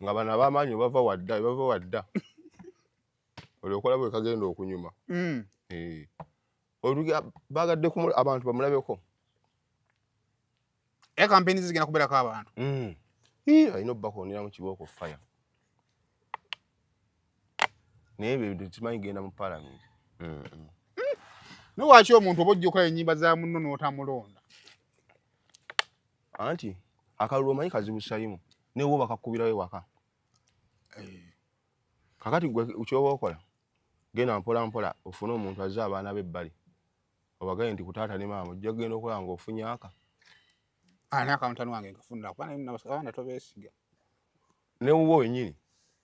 Speaker 1: nga bano ab'amaanyi bava wadda. Olwokola bwe kagenda okunyuma. Bagadde abantu bamulabeko.
Speaker 2: Campaign zigenda kubeerako abantu.
Speaker 1: Alina obbakoonera mu kibooko fire. Naye ebyo tekimanyi genda mu Parliament.
Speaker 2: Lwaki omuntu oba ojja okukola ennyimba za munno n'otamulonda?
Speaker 1: Anti akalulu omanyi kazibu sayimu naye wo bakakubirawo ewaka. Kakati gwe kyoba okola genda mpola mpola ofune omuntu azza abaana b'ebbali obagaye nti ku taata ne maama ojja kugenda okola ng'ofunye aka.
Speaker 2: Ani akamuntani wange nkafunira kubanga abaana tobeesiga.
Speaker 1: Ne wuwo wennyini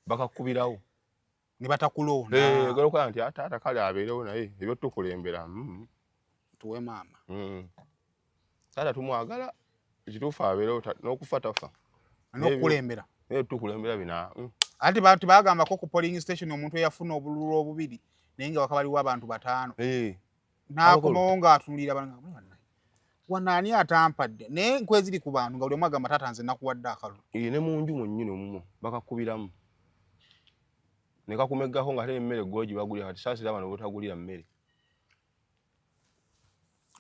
Speaker 1: bakakubirawo.
Speaker 2: ne batakulonda
Speaker 1: goloka nti ata kale abeerewo naye ebyo tukulembera
Speaker 2: tuwe maama
Speaker 1: tata tumwagala ekituufu abeerewo n'okufa tafa
Speaker 2: n'okukulembera
Speaker 1: naye tukulembera bina
Speaker 2: ati bagambako ku polling station omuntu eyafuna obululu obubiri naye nga wakabaliwo abantu 5 n'akomawo ng'atunulira wanaani atampadde naye nkwe ziri ku bantu nga buli omu agamba taata nze nakuwadde akalulu
Speaker 1: ne mu nju mwennyini omumwo bakakubiramu ne kakumeggako nga ate emmere gwogi bagulira kati saasira bano botagulira mmere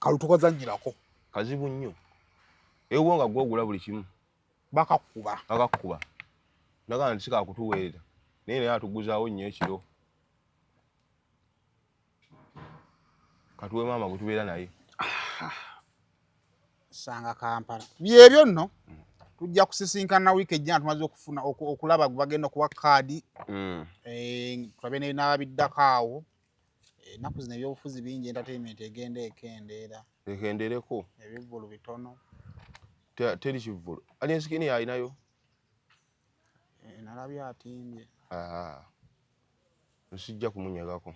Speaker 2: kalutukazannyirako
Speaker 1: kazibu nnyo ewuwo nga gwogula buli kimu
Speaker 2: bakakuba
Speaker 1: ndagala nti sikakutuweerera naye atuguzaawo nnyo ekiro katuwe maama gwetubeera naye
Speaker 2: sanga Kampala byebyo nno tujja kusisinkana wiiki ejja tumaze okufuna okulaba bagenda okuwa kaadi tulabe n'ababiddako awo ennaku zino ebyobufuzi bingi entertainment egenda
Speaker 1: ekendereko
Speaker 2: ebivvulu bitono
Speaker 1: teri kivvulu ali ensikini yalinayo
Speaker 2: nalabye atimbye
Speaker 1: nsijja kumunyagako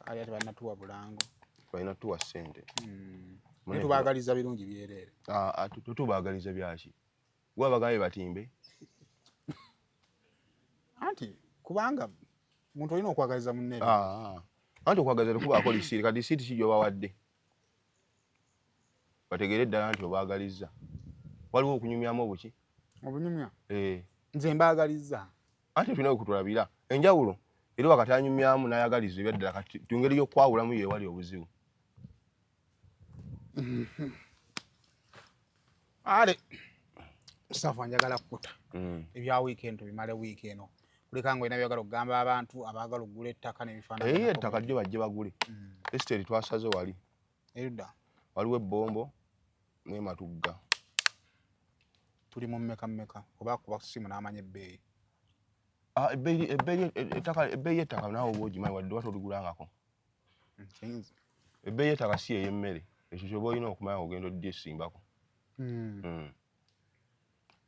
Speaker 2: kali ati balina bulango
Speaker 1: balina tuwa ssente
Speaker 2: tubaagaliza birungi byereere
Speaker 1: tutubaagaliza byaki gwe abagambye batimbe
Speaker 2: anti kubanga muntu olina okwagaliza munnebe
Speaker 1: anti okwagaliza tekubaako lisiiti kati lisiiti ki gyobawadde bategeere ddala nti obaagalizza waliwo okunyumyamu obuki
Speaker 2: obunyumya nze mbaagalizza
Speaker 1: anti tulina okutulabira enjawulo era wakati anyumyamu n'ayagaliza ebyaddala kati tungeri y'okwawulamu yeewali obuzibu
Speaker 2: ale safa njagala kukuta ebya weekend bimale wiiki eno kuleka ngo ina byagala okugamba abantu abaagala okugula ettaka n'ebifaananyi
Speaker 1: ettaka lyo bajje bagule esiteri twasaze wali
Speaker 2: erudda
Speaker 1: waliwo ebbombo n'ematugga
Speaker 2: tuli mu mmeka oba kuba simu n'amanya ebbeeyi
Speaker 1: ebbeeyi y'ettaka naawe oba ogimanyi wadde oba toligulangako ebbeeyi y'ettaka si ey'emmere ekyo kyoba olina okumanya ogenda oddi esimbako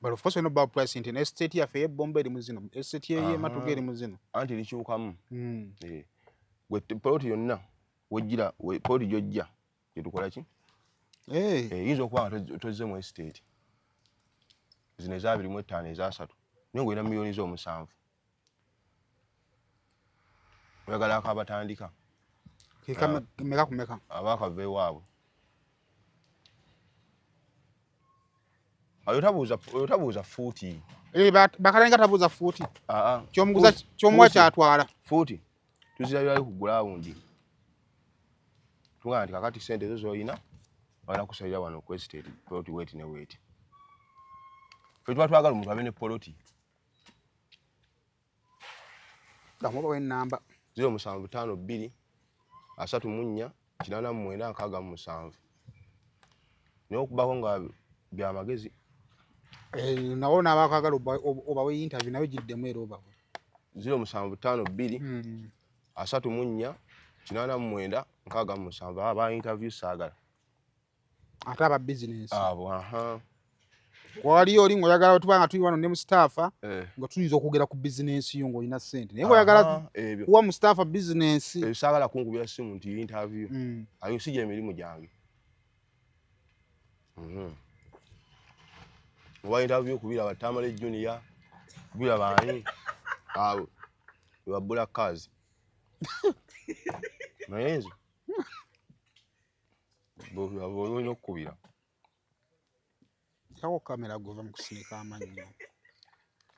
Speaker 2: but of course we know about price nti estate yaffe ey'ebbombo eri mu zino estate y'ematuga eri mu zino
Speaker 1: anti likyukamu gwe poloti yonna wejjira poloti gyojja gyetukola ki yinza okuba nga tozze mu estate zino eza 25 eza 3 naye ng'olina miliyoni z'omusanvu oyagala akabatandika
Speaker 2: meka ku meka
Speaker 1: abaakava ewaabwe oyotabuuza fuuti
Speaker 2: bakalenga tabuuza fuuti kyomuwa kyatwala
Speaker 1: fuuti tuzirabirayo ku gulawundi tugamba nti kakati sente ezo z'olina balina kusalira wano ku estate poloti weeti ne weeti fe tuba twagala omuntu abe ne poloti
Speaker 2: gamubawo ennamba
Speaker 1: 0752 34 89 naye okubako nga byamagezi
Speaker 2: nawo naabakagala obawe interview nayo giddemu era obawe
Speaker 1: 0752 34 89 67 aba interview saagala
Speaker 2: ate aba business
Speaker 1: abo
Speaker 2: wali oli ng'oyagala tubanga tuli wano ne mu staffa nga tuyinza okwogera ku bizinensi yo ng'olina ssente naye ng'oyagala kuwa mu staffa bizinensi
Speaker 1: saagala kunkubira simu nti interview ayo si gy'emirimu gyange oba interview kubira batamale junior kubira baani abo babula kazi naye nze olina okukubira
Speaker 2: yawo kamera gova mu kusinika amannyo